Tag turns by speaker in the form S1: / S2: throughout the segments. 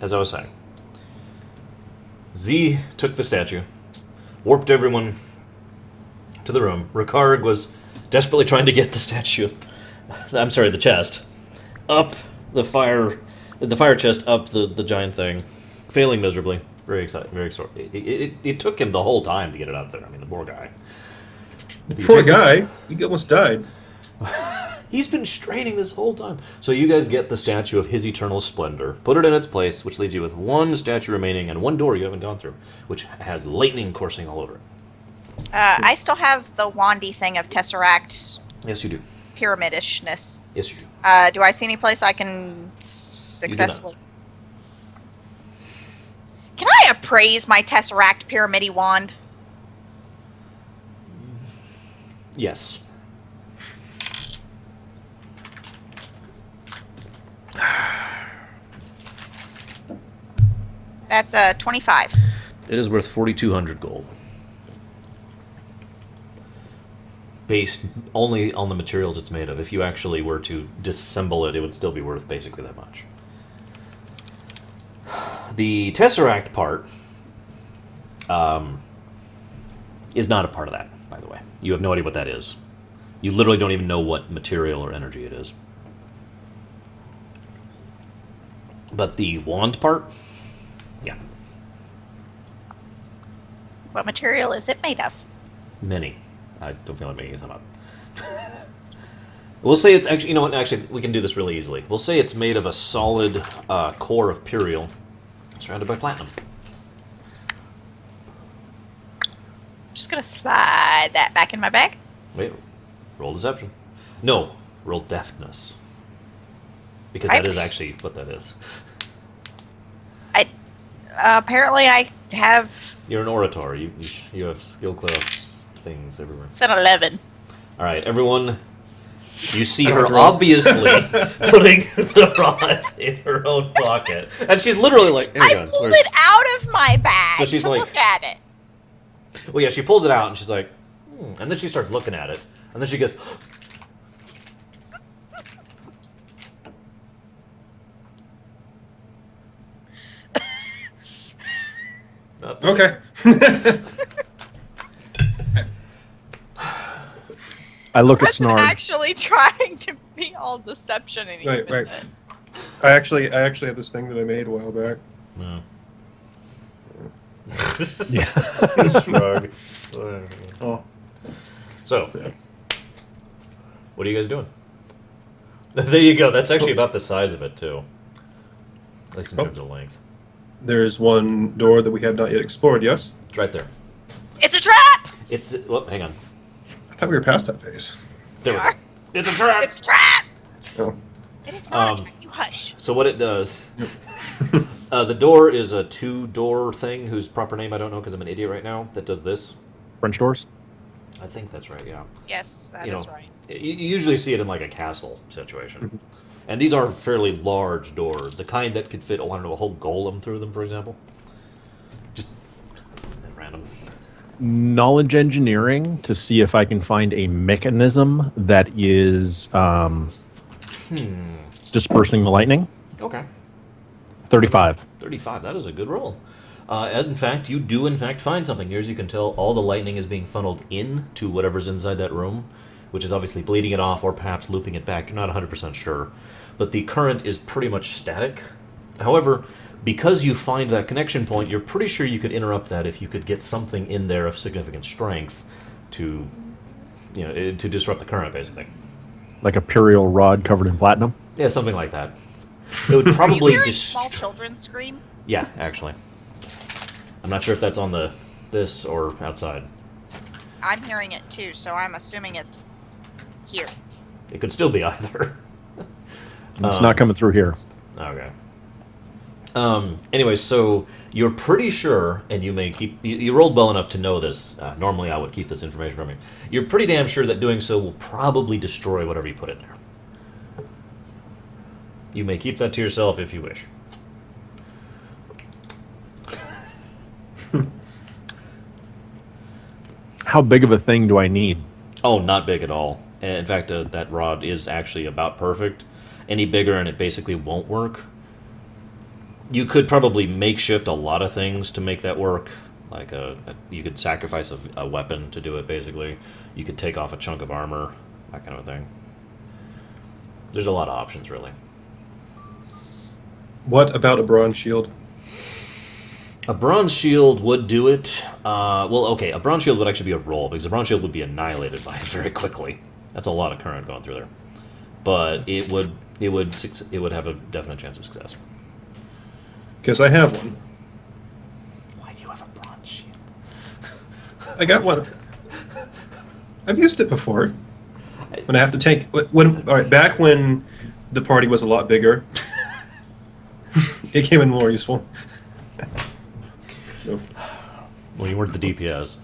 S1: as I was saying, Z took the statue, warped everyone to the room. Ricard was desperately trying to get the statue, I'm sorry, the chest, up the fire chest up the giant thing, failing miserably. Very excited, very sore. It took him the whole time to get it out there. I mean, the poor guy.
S2: Poor guy. He almost died.
S1: He's been straining this whole time. So you guys get the statue of his eternal splendor, put it in its place, which leaves you with one statue remaining and one door you haven't gone through, which has lightning coursing all over it.
S3: I still have the wandy thing of Tesseract
S1: Yes, you do.
S3: pyramidishness.
S1: Yes, you do.
S3: Do I see any place I can successfully... Can I appraise my Tesseract pyramidy wand?
S1: Yes.
S3: That's 25.
S1: It is worth 4,200 gold. Based only on the materials it's made of. If you actually were to disassemble it, it would still be worth basically that much. The Tesseract part is not a part of that, by the way. You have no idea what that is. You literally don't even know what material or energy it is. But the wand part, yeah.
S3: What material is it made of?
S1: Many. I don't feel like making some up. We'll say it's actually, you know what, actually, we can do this really easily. We'll say it's made of a solid core of Pyrial surrounded by platinum.
S3: Just gonna slide that back in my bag.
S1: Wait, roll deception. No, roll deftness. Because that is actually what that is.
S3: Apparently I have...
S1: You're an orator. You have skill class things everywhere.
S3: It's an 11.
S1: All right, everyone. You see her obviously putting the rod in her own pocket, and she's literally like, "Here you
S3: I
S1: go."
S3: pulled it out of my bag.
S1: So she's
S3: to
S1: like-
S3: look at it.
S1: Well, yeah, she pulls it out and she's like, and then she starts looking at it, and then she goes, nothing.
S2: Okay.
S4: I look
S3: I
S4: at
S3: wasn't
S4: Snarg.
S3: actually trying to be all deception and
S2: Right,
S3: even
S2: right.
S3: then.
S2: I actually have this thing that I made a while back.
S1: No.
S4: Yeah.
S1: Shrug.
S2: Oh.
S1: So, what are you guys doing? There you go. That's actually about the size of it too, at least in terms of length.
S2: There's one door that we have not yet explored, yes?
S1: It's right there.
S3: It's a trap!
S1: It's. Well, hang on.
S2: I thought we were past that phase.
S1: There we go. It's a trap.
S3: It's a trap!
S2: Oh.
S3: It is not a
S1: Um,
S3: trap, you hush.
S1: So what it does, the door is a two-door thing whose proper name I don't know because I'm an idiot right now, that does this.
S4: French doors?
S1: I think that's right, yeah.
S3: Yes, that
S1: You
S3: is
S1: know,
S3: right.
S1: You usually see it in like a castle situation. And these are fairly large doors, the kind that could fit, oh, I don't know, a whole golem through them, for example. Just at random.
S4: Knowledge engineering to see if I can find a mechanism that is dispersing the lightning.
S1: Okay.
S4: 35.
S1: 35, that is a good roll. As in fact, you do in fact find something. Here, as you can tell, all the lightning is being funneled into whatever's inside that room, which is obviously bleeding it off or perhaps looping it back. You're not 100% sure. But the current is pretty much static. However, because you find that connection point, you're pretty sure you could interrupt that if you could get something in there of significant strength to, you know, to disrupt the current, basically.
S4: Like a Imperial rod covered in platinum.
S1: Yeah, something like that. It would
S3: Are you
S1: probably
S3: hearing small children scream?
S1: Yeah, actually. I'm not sure if that's on this or outside.
S3: I'm hearing it too, so I'm assuming it's here.
S1: It could still be either.
S4: It's not coming through here.
S1: Okay. Anyway, so you're pretty sure, and you may keep... You rolled well enough to know this. Normally I would keep this information from you. You're pretty damn sure that doing so will probably destroy whatever you put in there. You may keep that to yourself if you wish.
S4: How big of a thing do I need?
S1: Oh, not big at all. In fact, that rod is actually about perfect. Any bigger and it basically won't work. You could probably makeshift a lot of things to make that work. Like you could sacrifice a weapon to do it. Basically, you could take off a chunk of armor, that kind of thing. There's a lot of options, really.
S2: What about a bronze shield?
S1: A bronze shield would do it. Well, okay, a bronze shield would actually be a roll, because a bronze shield would be annihilated by it very quickly. That's a lot of current going through there. But it would have a definite chance of success.
S2: Because I have one.
S1: Why do you have a bronze shield?
S2: I got one. I've used it before. When I have to take back when the party was a lot bigger, it came in more useful. So,
S1: Well, you weren't the DPS.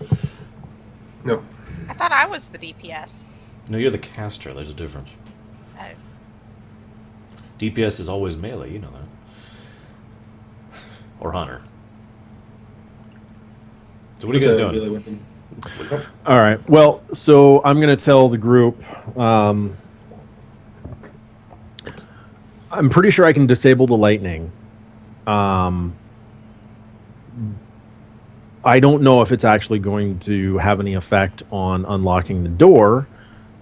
S2: no.
S3: I thought I was the DPS.
S1: No, you're the caster. There's a difference.
S3: Oh.
S1: DPS is always melee. You know that. Or hunter. So what are you guys doing?
S2: Melee weapon.
S4: All right. Well, so I'm going to tell the group. I'm pretty sure I can disable the lightning. I don't know if it's actually going to have any effect on unlocking the door,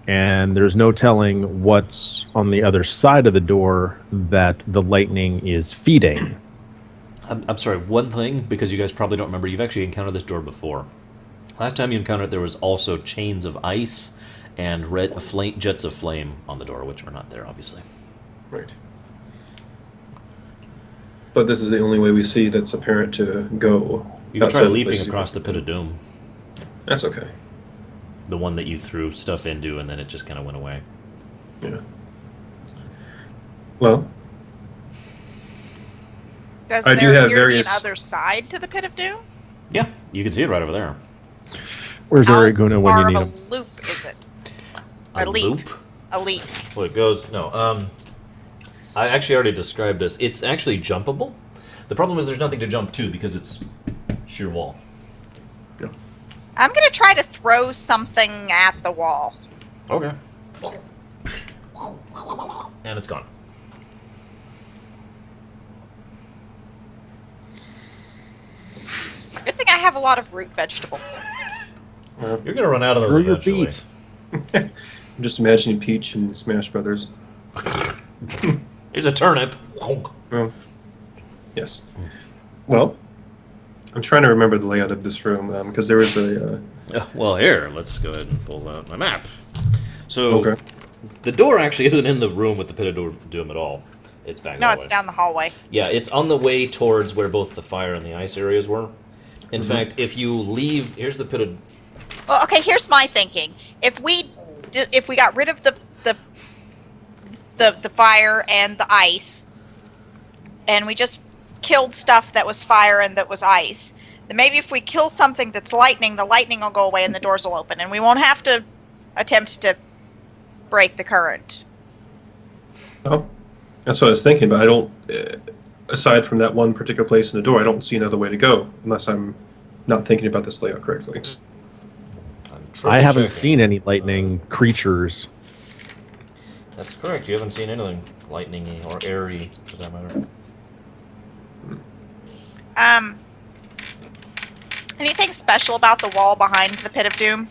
S4: and there's no telling what's on the other side of the door that the lightning is feeding.
S1: I'm sorry, one thing, because you guys probably don't remember, you've actually encountered this door before. Last time you encountered it, there was also chains of ice and jets of flame on the door, which are not there, obviously.
S2: Right. But this is the only way we see that's apparent to go.
S1: You can try
S2: outside the
S1: leaping
S2: place
S1: across the pit of doom.
S2: That's okay.
S1: The one that you threw stuff into and then it just kind of went away.
S2: Yeah. Well,
S3: Does
S2: I
S3: there
S2: do have
S3: appear
S2: various-
S3: to be an other side to the Pit of Doom?
S1: Yeah, you can see it right over there.
S4: Where's
S3: How
S4: Eric going to when
S3: far
S4: you need
S3: of
S4: him?
S3: a loop is it?
S1: A
S3: leap.
S1: loop?
S3: A leap.
S1: Well, it goes... No, I actually already described this. It's actually jumpable. The problem is there's nothing to jump to because it's sheer wall.
S3: I'm going to try to throw something at the wall.
S1: Okay. And it's gone.
S3: Good thing I have a lot of root vegetables.
S1: You're going to run out of those
S4: Throw your
S1: eventually.
S4: feet.
S2: I'm just imagining Peach and Smash Brothers.
S1: Here's a turnip.
S2: Well, yes. Well, I'm trying to remember the layout of this room because there was a.
S1: Well, here, let's go ahead and pull out my map. So,
S2: Okay.
S1: the door actually isn't in the room with the Pit of Doom at all. It's back
S3: No,
S1: that
S3: it's
S1: way.
S3: down the hallway.
S1: Yeah, it's on the way towards where both the fire and the ice areas were. In fact, if you leave... Here's the Pit of...
S3: Well, okay, here's my thinking. If we got rid of the fire and the ice, and we just killed stuff that was fire and that was ice, then maybe if we kill something that's lightning, the lightning will go away and the doors will open, and we won't have to attempt to break the current.
S2: Oh, that's what I was thinking, but I don't. Aside from that one particular place in the door, I don't see another way to go unless I'm not thinking about this layout correctly.
S4: I haven't seen any lightning creatures.
S1: That's correct. You haven't seen anything lightning-y or airy, for that matter.
S3: Anything special about the wall behind the Pit of Doom?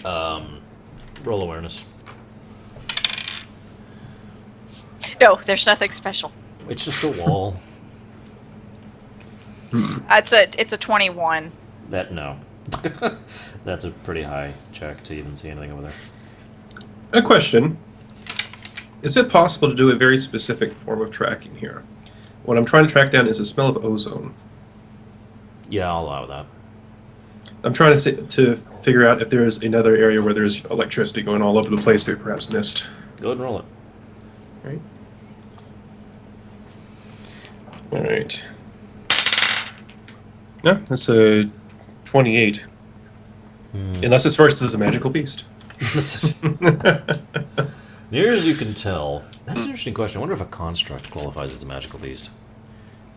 S1: Roll awareness.
S3: No, there's nothing special.
S1: It's just a wall.
S3: It's a 21.
S1: No. That's a pretty high check to even see anything over there.
S2: A question. Is it possible to do a very specific form of tracking here? What I'm trying to track down is the smell of ozone.
S1: Yeah, I'll allow that.
S2: I'm trying to figure out if there's another area where there's electricity going all over the place that we perhaps missed.
S1: Go ahead and roll it.
S2: Right. All right. No, that's a 28. Unless it's versed as a magical beast.
S1: Near as you can tell, that's an interesting question. I wonder if a construct qualifies as a magical beast.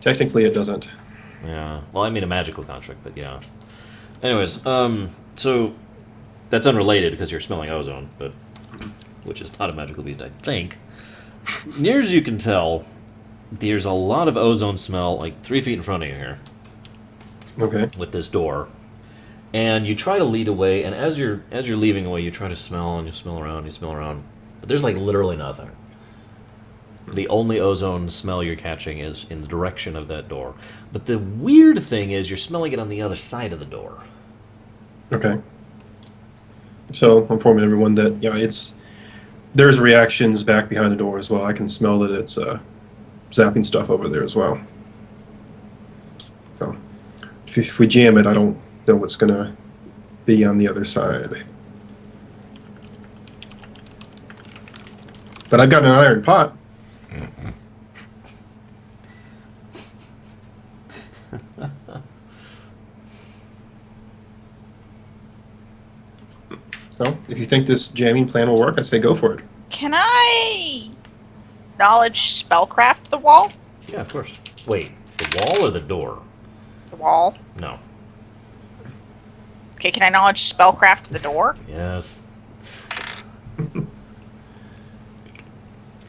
S2: Technically, it doesn't.
S1: Yeah. Well, I mean a magical construct, but yeah. Anyways, so that's unrelated because you're smelling ozone, but which is not a magical beast, I think. Near as you can tell, there's a lot of ozone smell, like 3 feet in front of you here,
S2: Okay.
S1: with this door. And you try to lead away, and as you're leaving away, you try to smell, and you smell around, but there's like literally nothing. The only ozone smell you're catching is in the direction of that door. But the weird thing is you're smelling it on the other side of the door.
S2: Okay. So I'm informing everyone that there's reactions back behind the door as well. I can smell that it's zapping stuff over there as well. So if we jam it, I don't know what's gonna be on the other side. But I've got an iron pot. So, if you think this jamming plan will work, I'd say go for it.
S3: Can I knowledge spellcraft the wall?
S1: Yeah, of course. Wait, the wall or the door?
S3: The wall.
S1: No.
S3: Okay, can I knowledge spellcraft the door?
S1: Yes.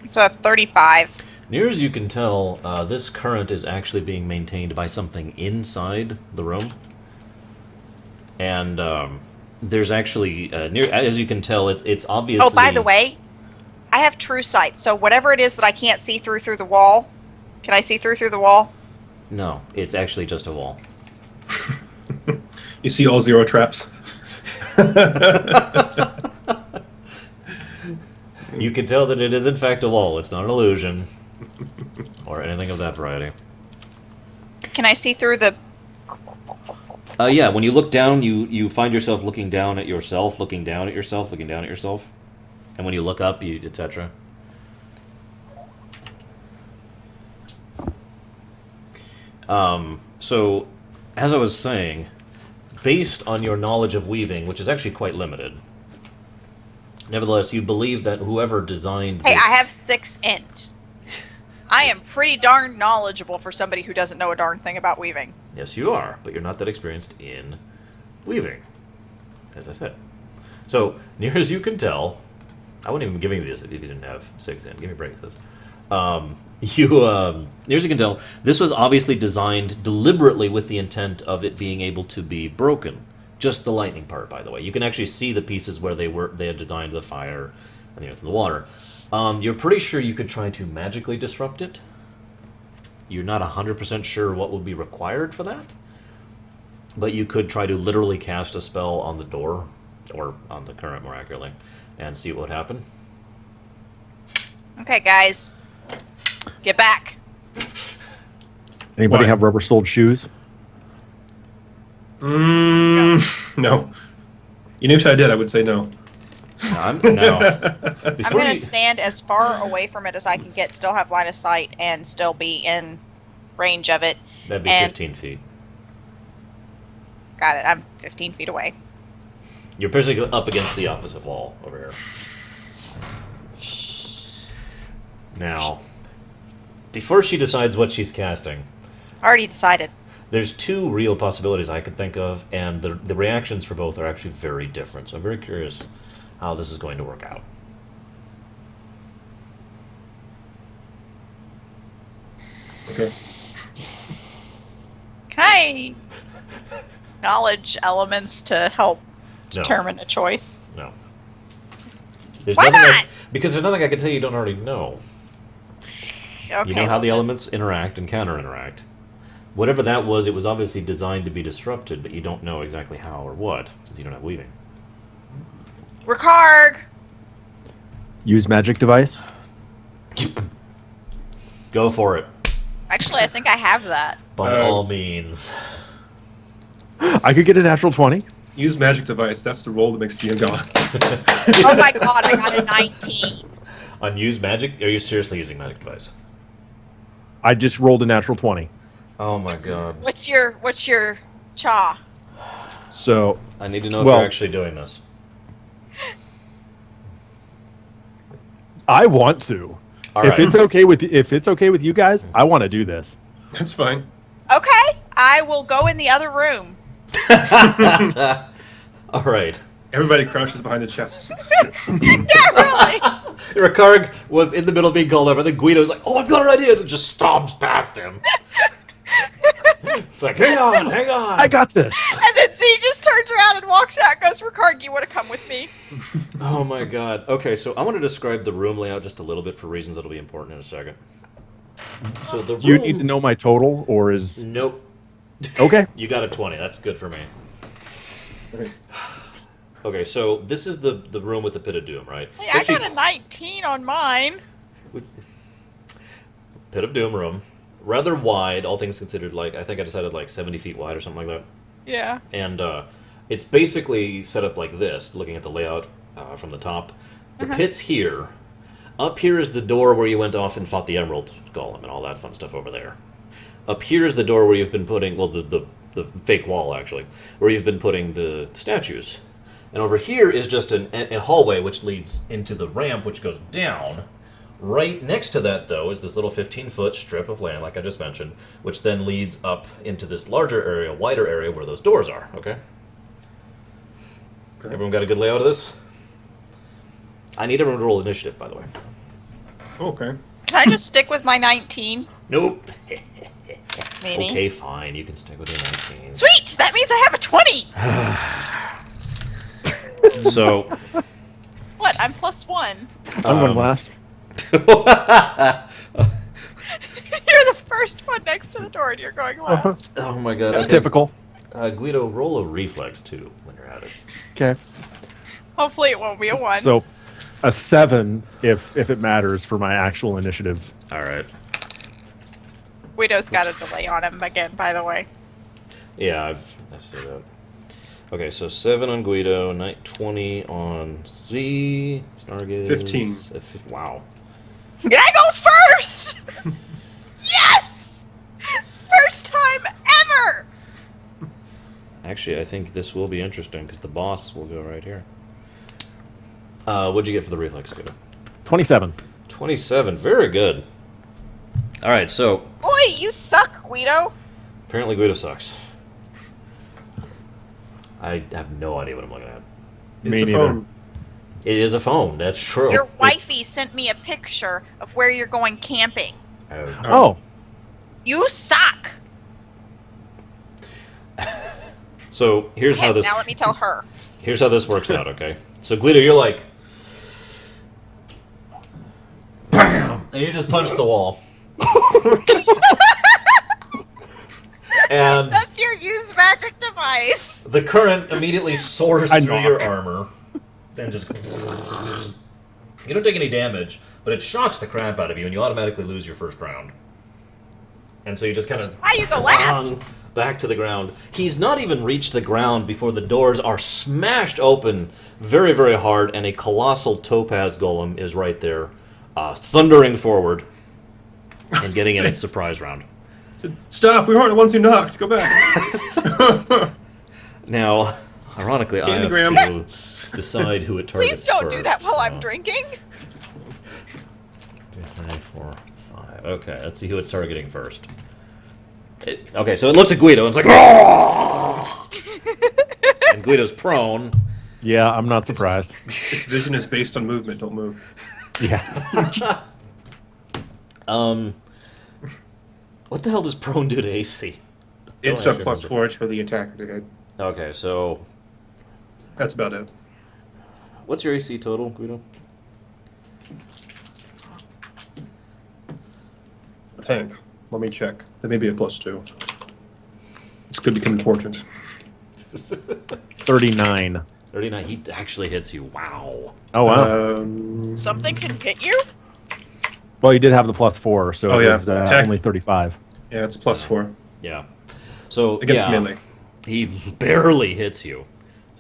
S3: It's a 35.
S1: Near as you can tell, this current is actually being maintained by something inside the room. And there's actually, near as you can tell, it's obviously...
S3: Oh, by the way, I have true sight, so whatever it is that I can't see through the wall, can I see through the wall?
S1: No, it's actually just a wall.
S2: You see all zero traps.
S1: You can tell that it is in fact a wall. It's not an illusion. Or anything of that variety.
S3: Can I see through the...
S1: Yeah, when you look down, you find yourself looking down at yourself, looking down at yourself, looking down at yourself. And when you look up, etc. So, as I was saying, based on your knowledge of weaving, which is actually quite limited, nevertheless, you believe that whoever designed
S3: Hey,
S1: this...
S3: I have 6 int. I am pretty darn knowledgeable for somebody who doesn't know a darn thing about weaving.
S1: Yes, you are, but you're not that experienced in weaving, as I said. So, near as you can tell, I wouldn't even be giving you this if you didn't have 6 in. Give me a break, this. Near as you can tell, this was obviously designed deliberately with the intent of it being able to be broken. Just the lightning part, by the way. You can actually see the pieces where they had designed the fire and the earth and the water. You're pretty sure you could try to magically disrupt it. You're not 100% sure what would be required for that. But you could try to literally cast a spell on the door, or on the current more accurately, and see what would happen.
S3: Okay, guys. Get back.
S4: Anybody
S2: Why?
S4: have rubber-soled shoes?
S2: No. Even if I did, I would say no.
S1: No.
S3: I'm going to stand as far away from it as I can get, still have line of sight, and still be in range of it.
S1: That'd be
S3: and
S1: 15 feet.
S3: Got it. I'm 15 feet away.
S1: You're basically up against the opposite wall over here. Now, before she decides what she's casting,
S3: Already decided.
S1: there's 2 real possibilities I could think of, and the reactions for both are actually very different. So I'm very curious how this is going to work out.
S2: Okay.
S3: Can I knowledge elements to help
S1: No.
S3: determine a choice?
S1: No. There's
S3: Why
S1: nothing
S3: not?
S1: because there's nothing I can tell you don't already know.
S3: Okay,
S1: You know how
S3: well
S1: the
S3: then-
S1: elements interact and counter-interact. Whatever that was, it was obviously designed to be disrupted, but you don't know exactly how or what, since you don't have weaving.
S3: Ricarg!
S4: Use magic device?
S1: Go for it,
S3: Actually, I think I have that.
S1: by all means.
S4: I could get a natural 20.
S2: Use magic device. That's the roll that makes GM go.
S3: Oh my god, I got a 19.
S1: On use magic? Are you seriously using magic device?
S4: I just rolled a natural 20.
S1: Oh my god.
S3: What's your cha?
S4: So,
S1: I need to know if
S4: Well-
S1: you're actually doing this.
S4: I want to.
S1: All
S4: If
S1: right.
S4: it's okay with you guys, I want to do this.
S2: That's fine.
S3: Okay, I will go in the other room.
S1: All right.
S2: Everybody crouches behind the chests.
S3: Yeah, really.
S1: Ricard was in the middle of being called over, and then Guido's like, "Oh, I've got an idea," and just stomps past him. It's like, hang on.
S4: I got this.
S3: And then Z just turns around and walks out and goes, Ricard, you want to come with me?
S1: Oh my god. Okay, so I want to describe the room layout just a little bit for reasons that'll be important in a second. So the
S4: Do you
S1: room...
S4: need to know my total, or is...
S1: Nope.
S4: Okay.
S1: You got a 20. That's good for me. Okay, so this is the room with the Pit of Doom, right?
S3: Hey, I got a 19 on mine.
S1: Pit of Doom room. Rather wide, all things considered, like, I think I decided like 70 feet wide or something like that.
S3: Yeah.
S1: And it's basically set up like this, looking at the layout from the top. The pit's here. Up here is the door where you went off and fought the Emerald Golem and all that fun stuff over there. Up here is the door where you've been putting, well, the fake wall, actually, where you've been putting the statues. And over here is just a hallway which leads into the ramp, which goes down. Right next to that, though, is this little 15-foot strip of land, like I just mentioned, which then leads up into this larger area, wider area, where those doors are, okay? Everyone got a good layout of this? I need everyone to roll initiative, by the way.
S2: Okay.
S3: Can I just stick with my 19?
S1: Nope.
S3: Maybe.
S1: Okay, fine. You can stick with your 19.
S3: Sweet! That means I have a 20!
S1: So...
S3: What? I'm +1.
S4: I'm going last.
S3: You're the first one next to the door and you're going last.
S1: Oh my god.
S4: That's
S1: Okay.
S4: typical.
S1: Guido, roll a reflex, too, when you're at it.
S4: Okay.
S3: Hopefully it won't be a 1.
S4: So, a 7 if it matters for my actual initiative.
S1: Alright.
S3: Guido's got a delay on him again, by the way.
S1: Yeah, I see that. Okay, so 7 on Guido, 20 on Z, Snargaze...
S2: 15.
S1: Wow.
S3: Can I go first? Yes! First time ever!
S1: Actually, I think this will be interesting, because the boss will go right here. What'd you get for the reflex, Guido?
S4: 27.
S1: 27, very good. Alright, so,
S3: Boy, you suck, Guido.
S1: apparently Guido sucks. I have no idea what I'm looking at.
S2: It's
S4: Me
S2: a
S4: neither.
S2: phone.
S1: It is a phone, that's true.
S3: Your wifey sent me a picture of where you're going camping.
S1: Oh.
S4: Oh.
S3: You suck.
S1: So, here's how this...
S3: Now let me tell her.
S1: Here's how this works out, okay? So, Guido, you're like... BAM! And you just punch the wall. And
S3: That's your use magic device.
S1: the current immediately soars
S4: I
S1: through
S4: know.
S1: your armor. And just... You don't take any damage, but it shocks the crap out of you, and you automatically lose your first round. And so you just kind of...
S3: Why you go last?
S1: Back to the ground. He's not even reached the ground before the doors are smashed open very, very hard, and a colossal topaz golem is right there, thundering forward and getting in its surprise round.
S2: Said, stop! We weren't the ones who knocked. Go back.
S1: Now, ironically, I have
S2: Candygram.
S1: to decide who it targets
S3: Please don't do
S1: first,
S3: that while
S1: so-
S3: I'm drinking.
S1: 2, 3, 4, 5. Okay, let's see who it's targeting first. Okay, so it looks at Guido and it's like, and Guido's prone.
S4: Yeah, I'm not surprised.
S2: Its vision is based on movement. Don't move.
S4: Yeah.
S1: What the hell does prone do to AC?
S2: It's
S1: Don't
S2: a
S1: actually remember.
S2: +4 for the attacker to hit.
S1: Okay, so
S2: That's about it.
S1: what's your AC total, Guido?
S2: I think. Let me check. That may be a +2. This could become important.
S4: 39.
S1: 39. He actually hits you. Wow.
S4: Oh, wow.
S3: Something can hit you?
S4: Well, you did have the +4, so
S2: Oh,
S4: it
S2: yeah.
S4: was
S2: Attack.
S4: only 35.
S2: Yeah, it's +4
S1: Yeah. So
S2: against
S1: yeah,
S2: melee.
S1: he barely hits you.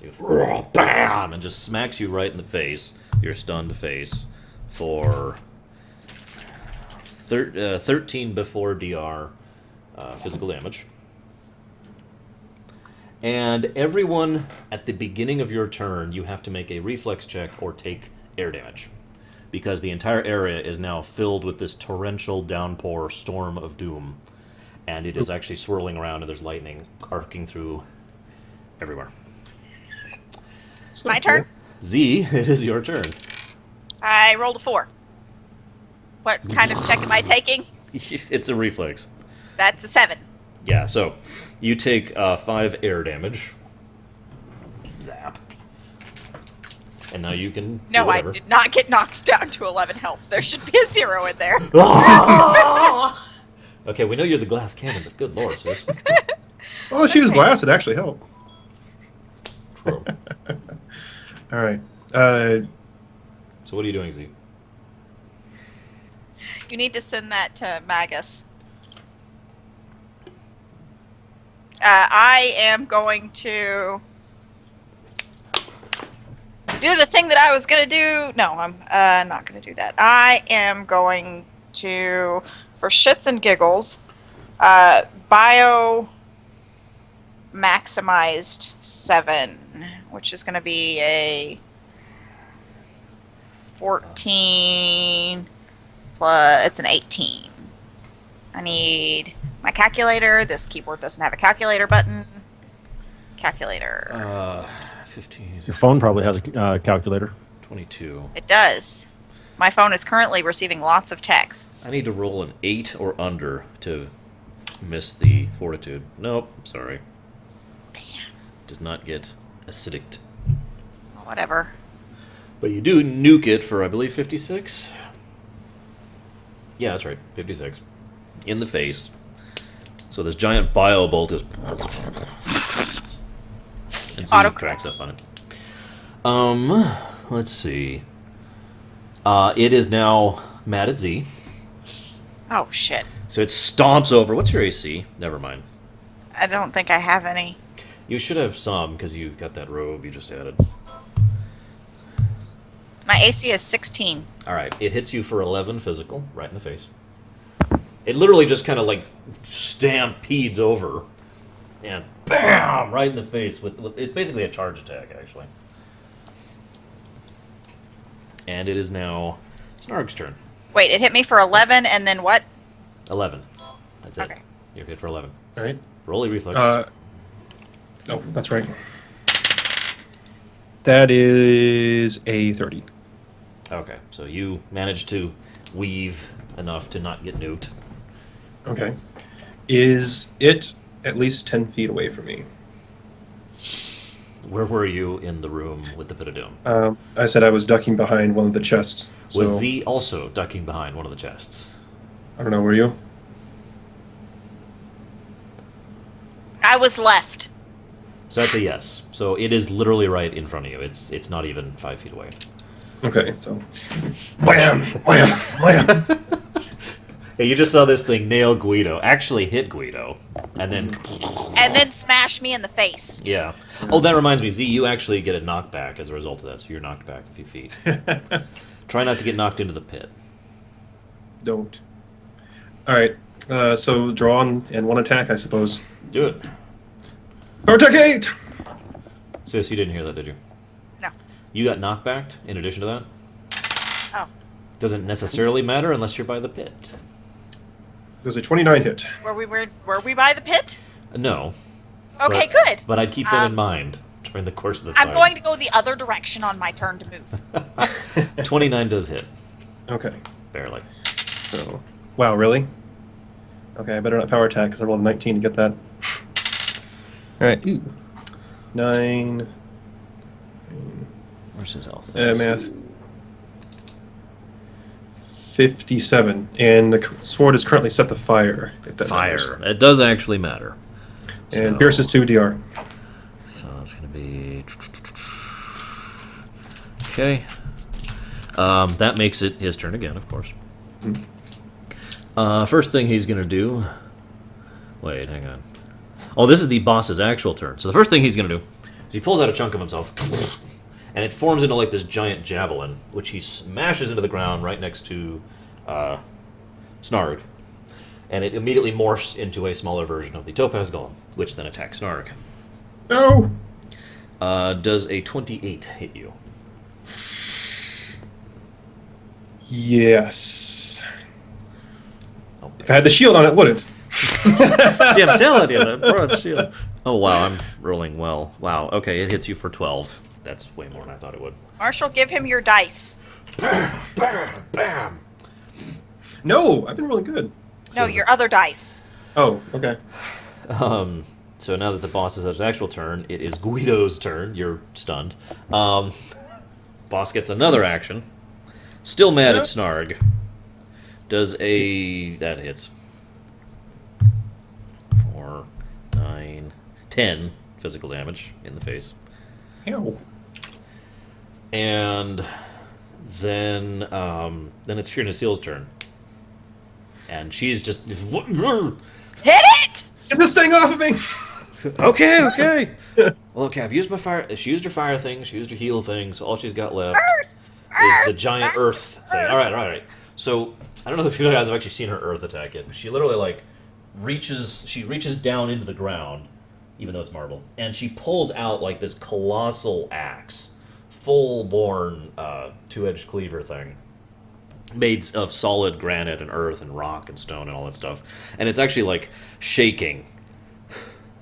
S1: He goes, "Raw, bam, and just smacks you right in the face, your stunned face, for 13 before DR physical damage. And everyone at the beginning of your turn, you have to make a reflex check or take air damage, because the entire area is now filled with this torrential downpour storm of doom, and it is actually swirling around, and there's lightning arcing through everywhere.
S2: It's
S3: My
S2: not
S3: turn?
S2: cool.
S1: Z, it is your turn.
S3: I rolled a 4. What kind of check am I taking?
S1: It's a reflex.
S3: That's a 7.
S1: Yeah, so you take 5 air damage. Zap. And now you can.
S3: No,
S1: do
S3: I
S1: whatever.
S3: did not get knocked down to 11 health. There should be a 0 in there.
S1: Okay, we know you're the glass cannon, but good lord, sis.
S2: Oh, she was
S3: Okay.
S2: glass. It actually helped.
S1: True.
S2: All right.
S1: So what are you doing, Z?
S3: You need to send that to Magus. I am going to do the thing that I was going to do. No, I'm not going to do that. I am going to, for shits and giggles, bio maximized 7, which is going to be a 14 plus, it's an 18. I need my calculator. This keyboard doesn't have a calculator button. Calculator.
S1: 15,
S4: Your phone probably has a calculator.
S1: 22.
S3: It does. My phone is currently receiving lots of texts.
S1: I need to roll an 8 or under to miss the fortitude. Nope, sorry.
S3: Damn.
S1: Does not get acidic.
S3: Whatever.
S1: But you do nuke it for, I believe, 56? Yeah, that's right, 56. In the face. So this giant bio bolt goes... and Z
S3: Auto-
S1: cracks up on it. Let's see. It is now mad at Z.
S3: Oh, shit.
S1: So it stomps over... What's your AC? Never mind.
S3: I don't think I have any.
S1: You should have some, because you got that robe you just added.
S3: My AC is 16.
S1: Alright, it hits you for 11 physical, right in the face. It literally just kind of like stampedes over. And BAM! Right in the face. With it's basically a charge attack, actually. And it is now Snarg's turn.
S3: Wait, it hit me for 11 and then what?
S1: 11. That's it.
S3: Okay.
S1: You're hit for 11.
S2: all right.
S1: Roll a reflex.
S2: No, that's right. That is a 30.
S1: Okay, so you managed to weave enough to not get nuked.
S2: Okay. Is it at least 10 feet away from me?
S1: Where were you in the room with the pit of doom?
S2: I said I was ducking behind one of the chests. So,
S1: Was Z also ducking behind one of the chests?
S2: I don't know, were you?
S3: I was left.
S1: So that's a yes. So it is literally right in front of you. It's not even 5 feet away.
S2: Okay, so. Wham! Wham! Wham!
S1: Yeah, you just saw this thing nail Guido, actually hit Guido, and then
S3: And then smash me in the face.
S1: yeah. Oh, that reminds me, Z, you actually get a knockback as a result of that, so you're knocked back a few feet. Try not to get knocked into the pit.
S2: Don't. Alright, so draw and one attack, I suppose.
S1: Do it.
S2: Attack 8!
S1: Sis, you didn't hear that, did you?
S3: No.
S1: You got knockbacked in addition to that?
S3: Oh.
S1: Doesn't necessarily matter unless you're by the pit.
S2: Does a 29 hit?
S3: Were we by the pit?
S1: No.
S3: Okay,
S1: But-
S3: good.
S1: But I'd keep that in mind during the course of the fight.
S3: I'm going to go the other direction on my turn to move.
S1: 29 does hit.
S2: Okay.
S1: Barely.
S2: So, wow, really? Okay, I better not power attack because I rolled a 19 to get that. Alright. 9.
S1: Where's his health?
S2: Math. 57. And the sword is currently set to fire. If that matters.
S1: Fire. It does actually matter.
S2: And
S1: So-
S2: Pierce is 2 DR.
S1: So it's going to be... Okay. That makes it his turn again, of course. First thing he's going to do... Wait, hang on. Oh, this is the boss's actual turn. So the first thing he's going to do is he pulls out a chunk of himself, and it forms into like this giant javelin, which he smashes into the ground right next to Snarg. And it immediately morphs into a smaller version of the Topaz Golem, which then attacks Snarg.
S2: No!
S1: Does a 28 hit you?
S2: Yes.
S1: Oh,
S2: If I had the shield on, it wouldn't.
S1: see, I'm telling you, that broad shield. Oh, wow, I'm rolling well. Wow, okay, it hits you for 12. That's way more than I thought it would.
S3: Marshall, give him your dice.
S1: Bam, bam, bam.
S2: No, I've been really good.
S3: No, your other dice.
S2: Oh, okay.
S1: So now that the boss has his actual turn, it is Guido's turn. You're stunned. Boss gets another action. Still mad at Snarg. Does a... That hits. 4, 9, 10 physical damage in the face.
S2: Ew.
S1: And then it's Fiona Seal's turn. And she's just...
S3: Hit it!
S2: Get this thing off of me!
S1: Okay. Well, okay, I've used my fire... She used her fire thing, she used her heal thing, so all she's got left is the giant earth thing. All right. So, I don't know if you guys have actually seen her earth attack yet, but she literally, like, reaches down into the ground, even though it's marble, and she pulls out, like, this colossal axe, full-born two-edged cleaver thing, made of solid granite and earth and rock and stone and all that stuff. And it's actually, like, shaking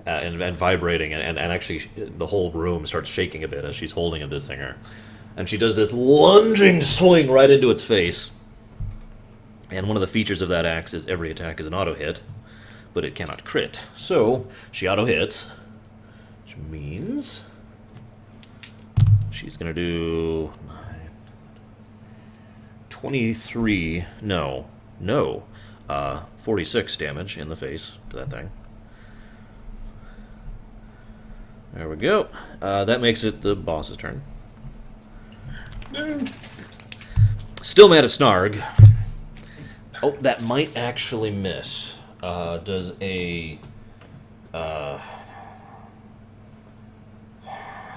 S1: and vibrating, and actually the whole room starts shaking a bit as she's holding this thing. And she does this lunging swing right into its face. And one of the features of that axe is every attack is an auto hit, but it cannot crit. So she auto hits, which means she's going to do 23, 46 damage in the face to that thing. There we go. That makes it the boss's turn. Still mad at Snarg. Oh, that might actually miss. Does a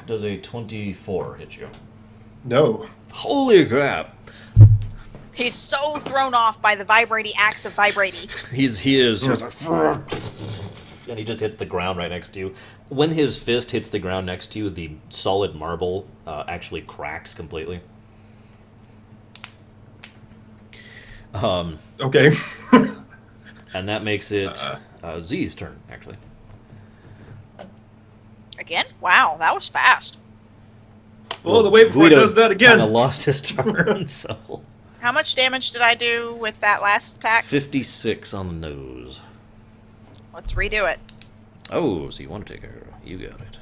S1: 24 hit you?
S2: No.
S1: Holy crap!
S3: He's so thrown off by the vibrating axe of vibrating.
S1: He is. And he just hits the ground right next to you. When his fist hits the ground next to you, the solid marble actually cracks completely.
S2: Okay.
S1: And that makes it Z's turn, actually.
S3: Again? Wow, that was fast.
S2: Well, the wait before it does that again.
S1: Kind of lost his turn, so...
S3: How much damage did I do with that last attack?
S1: 56 on the nose.
S3: Let's redo it.
S1: Oh, so you want to take her. You got it.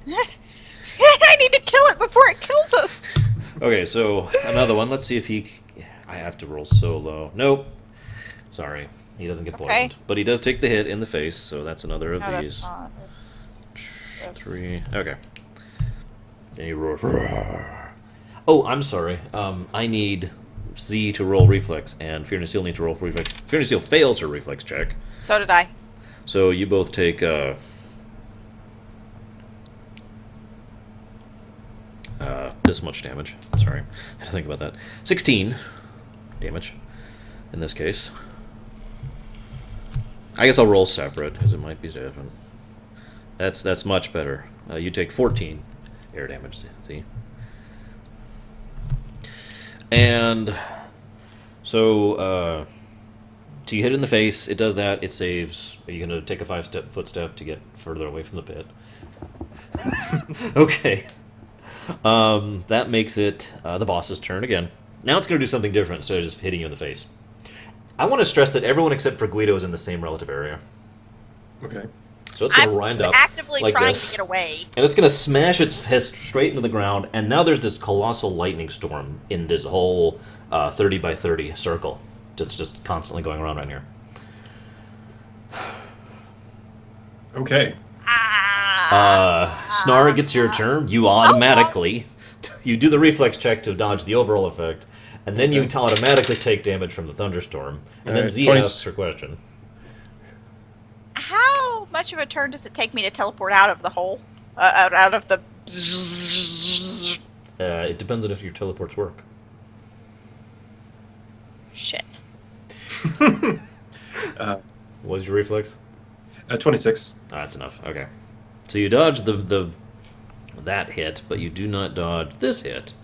S3: I need to kill it before it kills us.
S1: Okay, so another one. Let's see if he... I have to roll so low. Nope. Sorry. He doesn't get poisoned.
S3: Okay.
S1: But he does take the hit in the face, so that's another of
S3: No,
S1: these.
S3: that's not. That's...
S1: 3. Okay. Then he roars. Roar. Oh, I'm sorry. I need Z to roll reflex, and Fear and Seal need to roll reflex. Fear and Seal fails her reflex check.
S3: So did I.
S1: So you both take this much damage. Sorry, I had to think about that. 16 damage in this case. I guess I'll roll separate because it might be different. That's much better. You take 14 air damage. See, and so you hit it in the face. It does that. It saves. Are you going to take a 5-step footstep to get further away from the pit? Okay. That makes it the boss's turn again. Now it's going to do something different instead of just hitting you in the face. I want to stress that everyone except for Guido is in the same relative area.
S2: Okay.
S1: So it's going to wind up
S3: actively
S1: like
S3: trying
S1: this,
S3: to get away.
S1: and it's going to smash its fist straight into the ground. And now there's this colossal lightning storm in this whole 30 by 30 circle. That's just constantly going around right here.
S2: Okay.
S1: Snarg, it's your turn. You automatically, you do the reflex check to dodge the overall effect, and then you automatically take damage from the thunderstorm. And then
S2: Alright,
S1: Z
S2: 20
S1: asks her question.
S3: How much of a turn does it take me to teleport out of the hole? Out of the...
S1: It depends on if your teleports work.
S3: Shit.
S1: What was your reflex?
S2: 26.
S1: Ah, that's enough. Okay. So you dodge that hit, but you do not dodge this hit.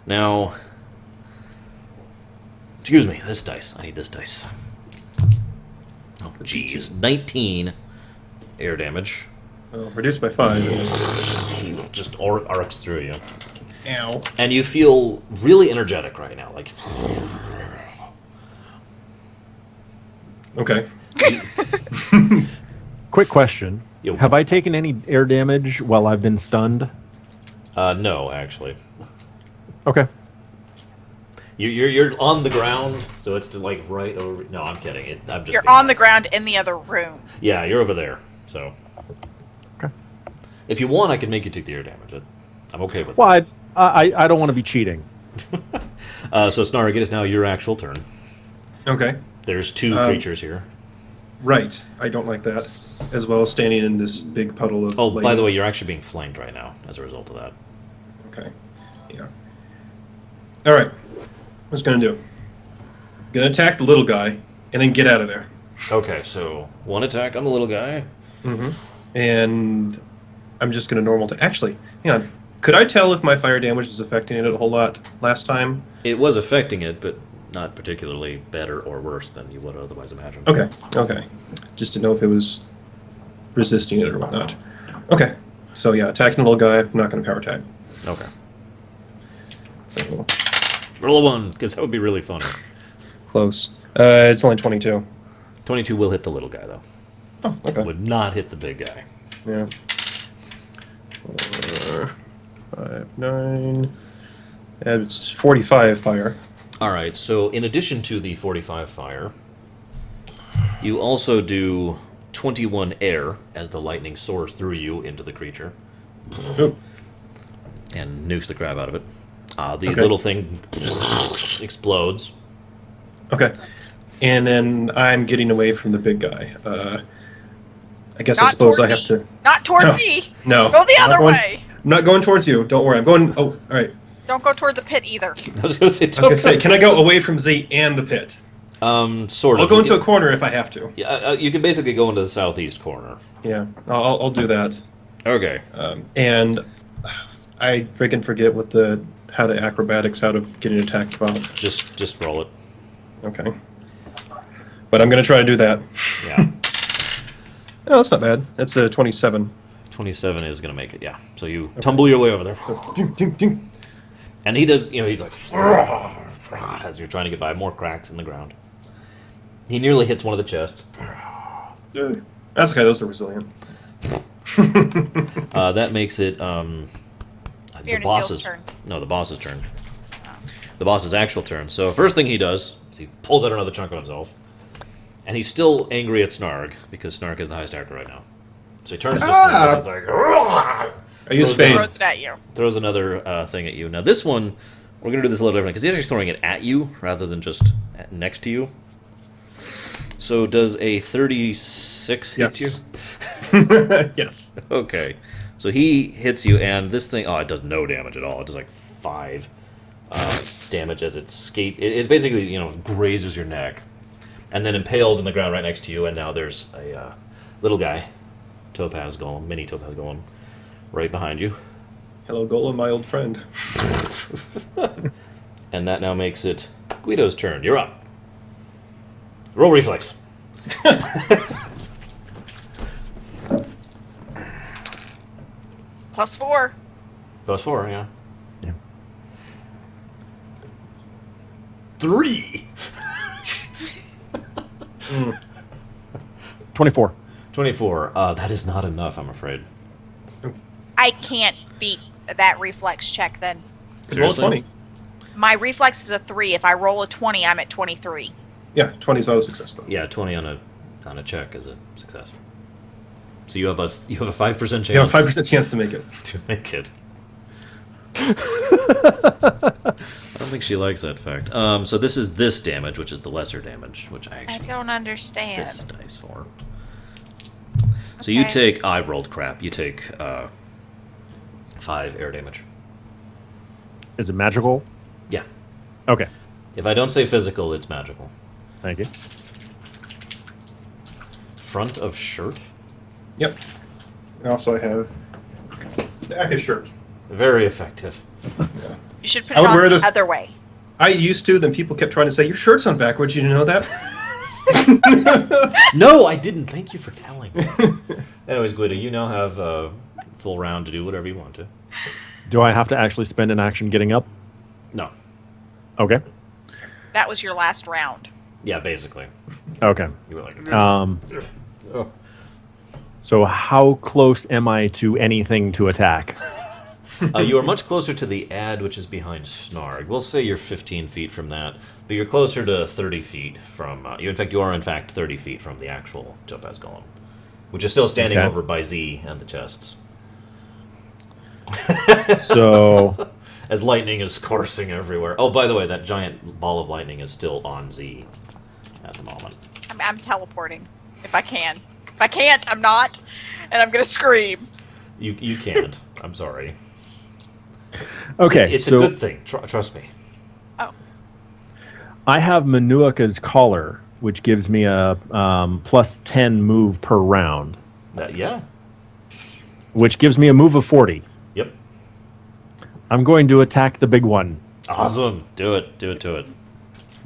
S1: Now, excuse me, this dice. I need this dice. Oh, jeez. 19 air damage.
S2: Oh, reduced by 5.
S1: just arcs through you.
S2: Ow.
S1: And you feel really energetic right now. Like,
S2: Okay.
S4: Quick question.
S1: Yo.
S4: Have I taken any air damage while I've been stunned?
S1: no, actually.
S4: Okay.
S1: You're on the ground, so it's like right over. No, I'm kidding. I'm just.
S3: You're
S1: being
S3: on the
S1: nice.
S3: ground in the other room.
S1: Yeah, you're over there. So,
S4: Okay.
S1: if you want, I can make you take the air damage. I'm okay with
S4: Well, I don't want to be cheating.
S1: that. So, Snarg, it is now your actual turn.
S2: Okay.
S1: There's two creatures here.
S2: Right. I don't like that. As well as standing in this big puddle of.
S1: Oh, by
S2: lightning.
S1: the way, you're actually being flanked right now as a result of that.
S2: Okay. Yeah. All right. What's gonna do? Gonna attack the little guy and then get out of there.
S1: Okay, so one attack on the little guy.
S2: And I'm just gonna normal to actually. Hang on. Could I tell if my fire damage is affecting it a whole lot last time?
S1: It was affecting it, but not particularly better or worse than you would otherwise imagine.
S2: Okay. Okay. Just to know if it was resisting it or whatnot. Okay. So yeah, attacking the little guy. I'm not gonna power tag.
S1: Okay.
S2: So
S1: Roll a 1, because that would be really funny.
S2: close. It's only 22.
S1: 22 will hit the little guy, though.
S2: Oh, okay.
S1: Would not hit the big guy.
S2: Yeah. 4, 5, 9. It's 45 fire.
S1: Alright, so in addition to the 45 fire, you also do 21 air as the lightning soars through you into the creature
S2: Ooh.
S1: and nukes the crap out of it. The
S2: Okay.
S1: little thing explodes.
S2: Okay. And then I'm getting away from the big guy. I guess I
S3: Not
S2: suppose
S3: toward
S2: I have
S3: me.
S2: to.
S3: Not toward
S2: No.
S3: me.
S2: No.
S3: Go the
S2: I'm not
S3: other
S2: going-
S3: way.
S2: I'm not going towards you. Don't worry. I'm going. Oh, all right.
S3: Don't go toward the pit either.
S1: I was going to say,
S2: I was gonna say, can I go away from Z and the pit?
S1: sort of.
S2: I'll go into a corner if I have to.
S1: Yeah, you can basically go into the southeast corner.
S2: Yeah, I'll do that.
S1: Okay.
S2: And I freaking forget what how to acrobatics out of getting attacked about.
S1: Just roll it.
S2: Okay. But I'm gonna try to do that.
S1: Yeah.
S2: Oh, that's not bad. That's a 27.
S1: 27 is going to make it, yeah. So you tumble your way over there.
S2: Ding, ding, ding.
S1: And he does, he's like, as you're trying to get by, more cracks in the ground. He nearly hits one of the chests.
S2: That's okay. Those are resilient.
S1: That makes it the
S3: Fear and
S1: boss's
S3: Seal's turn.
S1: No, the boss's turn. The boss's actual turn. So first thing he does is he pulls out another chunk of himself, and he's still angry at Snarg because Snarg is the highest character right now. So he turns to Snarg and he's like,
S2: I use
S1: Throws
S2: Fade.
S3: Throws it at you.
S1: throws another thing at you. Now this one, we're gonna do this a little different because he's actually throwing it at you rather than just next to you. So does a 36 hit you?
S2: Yes. Yes.
S1: Okay. So he hits you, and this thing, it does no damage at all. It does like 5 damage as it basically, grazes your neck, and then impales in the ground right next to you, and now there's a little guy, Topaz Golem, mini Topaz Golem, right behind you.
S2: Hello, Golem, my old friend.
S1: And that now makes it Guido's turn. You're up. Roll reflex.
S3: +4.
S1: +4, yeah.
S4: Yeah.
S1: 3.
S4: 24.
S1: 24. That is not enough, I'm afraid.
S3: I can't beat that reflex check then.
S2: Roll
S1: Seriously?
S2: 20.
S3: My reflex is a 3. If I roll a 20, I'm at 23.
S2: Yeah, 20 is always a success though.
S1: Yeah, 20 on a check is a success. So you have a 5% chance.
S2: You have a 5% chance to make it.
S1: to make it. I don't think she likes that fact. So this is this damage, which is the lesser damage, which I
S3: I
S1: actually
S3: don't
S1: this
S3: understand.
S1: dice for. So you
S3: Okay.
S1: take I rolled crap. You take 5 air damage.
S4: Is it magical?
S1: Yeah.
S4: Okay.
S1: If I don't say physical, it's magical.
S4: Thank you.
S1: Front of shirt.
S2: Yep. And also I have the active shirt.
S1: Very effective.
S3: You should put
S2: I
S3: it
S2: would
S3: on
S2: wear
S3: the
S2: this-
S3: other way.
S2: I used to, then people kept trying to say, your shirt's on backwards, you didn't know that?
S1: No, I didn't. Thank you for telling me. Anyways, Guido, you now have full round to do whatever you want to.
S4: Do I have to actually spend an action getting up?
S1: No.
S4: Okay.
S3: That was your last round.
S1: Yeah, basically.
S4: Okay.
S1: You were like,
S4: Um,
S1: oh.
S4: so how close am I to anything to attack?
S1: You are much closer to the ad, which is behind Snarg. We'll say you're 15 feet from that, but you're closer to 30 feet from... you are, in fact, 30 feet from the actual Topaz Golem, which is still standing
S4: Okay.
S1: over by Z and the chests.
S4: So
S1: As lightning is coursing everywhere. Oh, by the way, that giant ball of lightning is still on Z at the moment.
S3: I'm teleporting. If I can. If I can't, I'm not. And I'm going to scream.
S1: You can't. I'm sorry.
S4: okay,
S1: It's
S4: so
S1: a good thing. Trust me.
S3: Oh.
S4: I have Manuaka's collar, which gives me a plus 10 move per round,
S1: Yeah.
S4: which gives me a move of 40.
S1: Yep.
S4: I'm going to attack the big one
S1: Awesome. Do it. Do it to it.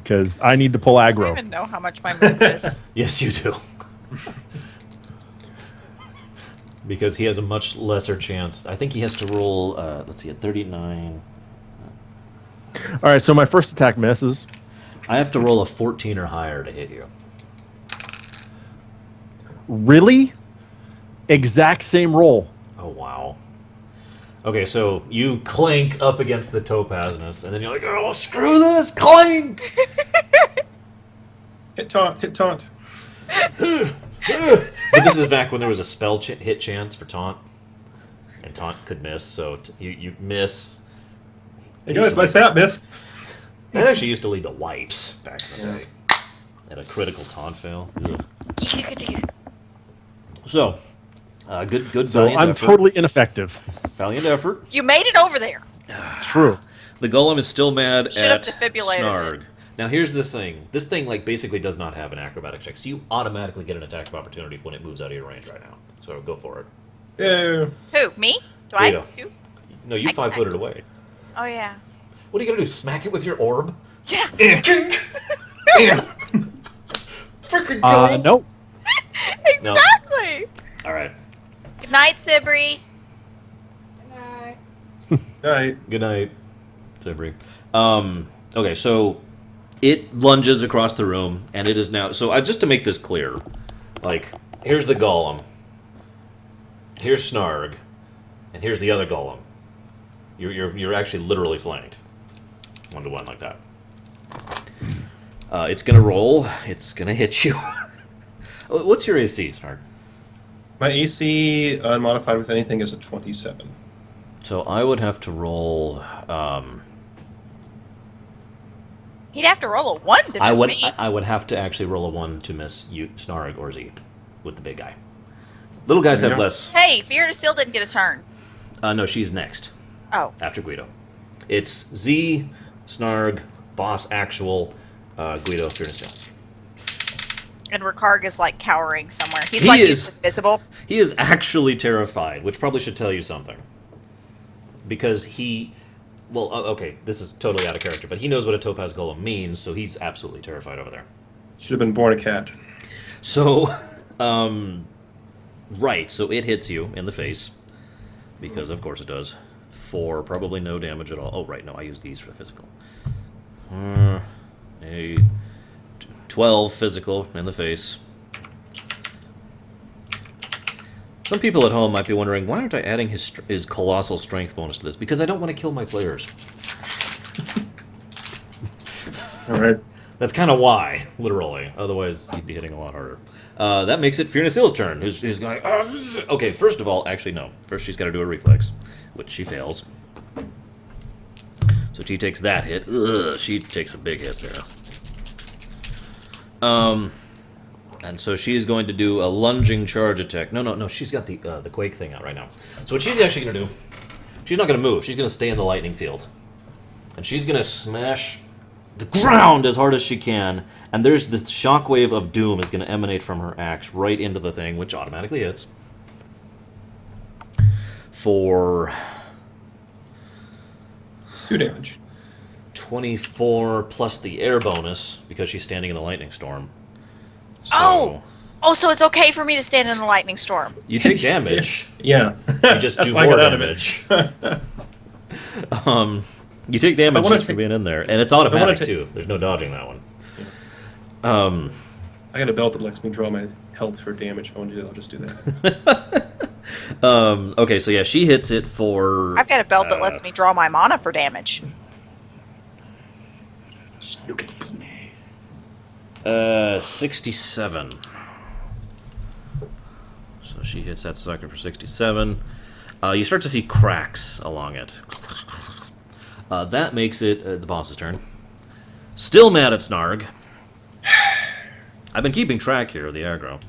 S4: because I need to pull
S3: I don't
S4: aggro.
S3: even know how much my move is.
S1: Yes, you do. Because he has a much lesser chance. I think he has to roll, let's see, at 39.
S4: All right, so my first attack misses.
S1: I have to roll a 14 or higher to hit you.
S4: Really? Exact same roll.
S1: Oh, wow. Okay, so you clink up against the Topazness, and then you're like, oh, screw this, clink!
S2: Hit taunt. Hit taunt.
S1: But this is back when there was a spell hit chance for taunt, and taunt could miss, so you miss.
S2: Hey guys, my sap missed.
S1: That actually used to lead to wipes back in the day. At a critical taunt fail. Ugh. So, good
S4: So
S1: valiant
S4: I'm
S1: effort.
S4: totally ineffective.
S1: Valiant effort.
S3: You made it over there.
S4: It's true.
S1: The golem is still mad
S3: Should have
S1: at
S3: defibrillated
S1: Snarg. Now here's the thing. This thing basically does not have an acrobatic check, so you automatically get an attack of opportunity when it moves out of your range right now. So go for it.
S2: Yeah.
S3: Who? Me? Do
S1: Guido.
S3: I? You?
S1: No, you
S3: I-
S1: 5-footed away.
S3: Oh, yeah.
S1: What are you gonna do? Smack it with your orb?
S3: Yeah.
S1: Freaking golem!
S4: Nope.
S3: Exactly.
S1: All right.
S3: Good night, Sibri.
S2: All right.
S1: Good night, Sibri. Okay, so it lunges across the room, and it is now. So just to make this clear, like, here's the golem, here's Snarg, and here's the other golem. You're actually literally flanked, 1-to-1 like that. It's gonna roll. It's gonna hit you. What's your AC, Snarg?
S2: My AC unmodified with anything is a 27.
S1: So I would have to roll.
S3: He'd have to roll a 1 to miss me.
S1: I would have to actually roll a 1 to miss you, Snarg or Z, with the big guy. Little guys
S2: There you
S1: have
S2: go.
S1: less.
S3: Hey, Fiona still didn't get a turn.
S1: No, she's next
S3: Oh.
S1: after Guido. It's Z, Snarg, Boss, Actual, Guido, Fear Still.
S3: And Ricard is like cowering somewhere. He's
S1: He
S3: like
S1: is.
S3: invisible.
S1: He is actually terrified, which probably should tell you something. Because he, well, okay, this is totally out of character, but he knows what a Topaz Golem means, so he's absolutely terrified over there.
S2: Should have been born a cat.
S1: So, right, so it hits you in the face, because of course it does, for probably no damage at all. Oh, right, no, I use these for the physical. A 12 physical in the face. Some people at home might be wondering, why aren't I adding his colossal strength bonus to this? Because I don't want to kill my players.
S2: All right.
S1: That's kind of why, literally. Otherwise, he'd be hitting a lot harder. That makes it Fiona Steele's turn, who's going, okay, first of all, actually, no. First, she's got to do a reflex, which she fails. So she takes that hit. Ugh, she takes a big hit there. And so she is going to do a lunging charge attack. No, she's got the Quake thing out right now. So what she's actually going to do, she's not going to move. She's going to stay in the lightning field. And she's going to smash the ground as hard as she can, and there's this shockwave of doom is going to emanate from her axe right into the thing, which automatically hits. For
S2: 2 damage.
S1: 24 plus the air bonus, because she's standing in the lightning storm. So,
S3: Oh Oh, so it's okay for me to stand in the lightning storm.
S1: You take damage.
S2: Yeah.
S1: You just
S2: That's
S1: do
S2: why I
S1: more
S2: got out of
S1: damage.
S2: it.
S1: You take damage
S2: wanna
S1: just for
S2: take-
S1: being in there, and it's automatic
S2: ta-
S1: too. There's no dodging that one.
S2: I got a belt that lets me draw my health for damage. If I want to do that, I'll just do that.
S1: Okay, so yeah, she hits it for.
S3: I've got a belt that lets me draw my mana for damage.
S1: 67. So she hits that sucker for 67. You start to see cracks along it. That makes it the boss's turn. Still mad at Snarg. I've been keeping track here of the aggro.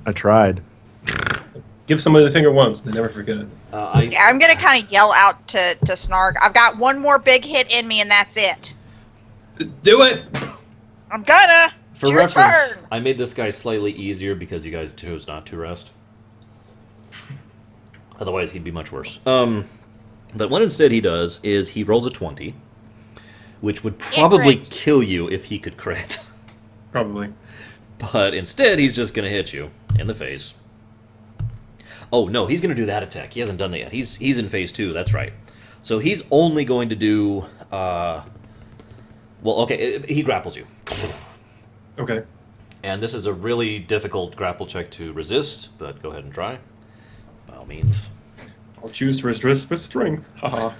S4: I tried.
S2: Give somebody the finger once, they never forget it.
S3: Yeah, I'm gonna kind of yell out to Snarg. I've got one more big hit in me, and that's it.
S2: Do it!
S3: I'm gonna.
S1: For
S3: It's your
S1: reference,
S3: turn.
S1: I made this guy slightly easier because you guys chose not to rest. Otherwise, he'd be much worse. But what instead he does is he rolls a 20, which would probably
S3: crit.
S1: kill you if he could crit.
S2: Probably.
S1: But instead, he's just going to hit you in the face. Oh, no, he's going to do that attack. He hasn't done that yet. He's in phase 2, that's right. So he's only going to do... well, okay, he grapples you.
S2: Okay.
S1: And this is a really difficult grapple check to resist, but go ahead and try. By all means.
S2: I'll choose to resist with strength. Haha.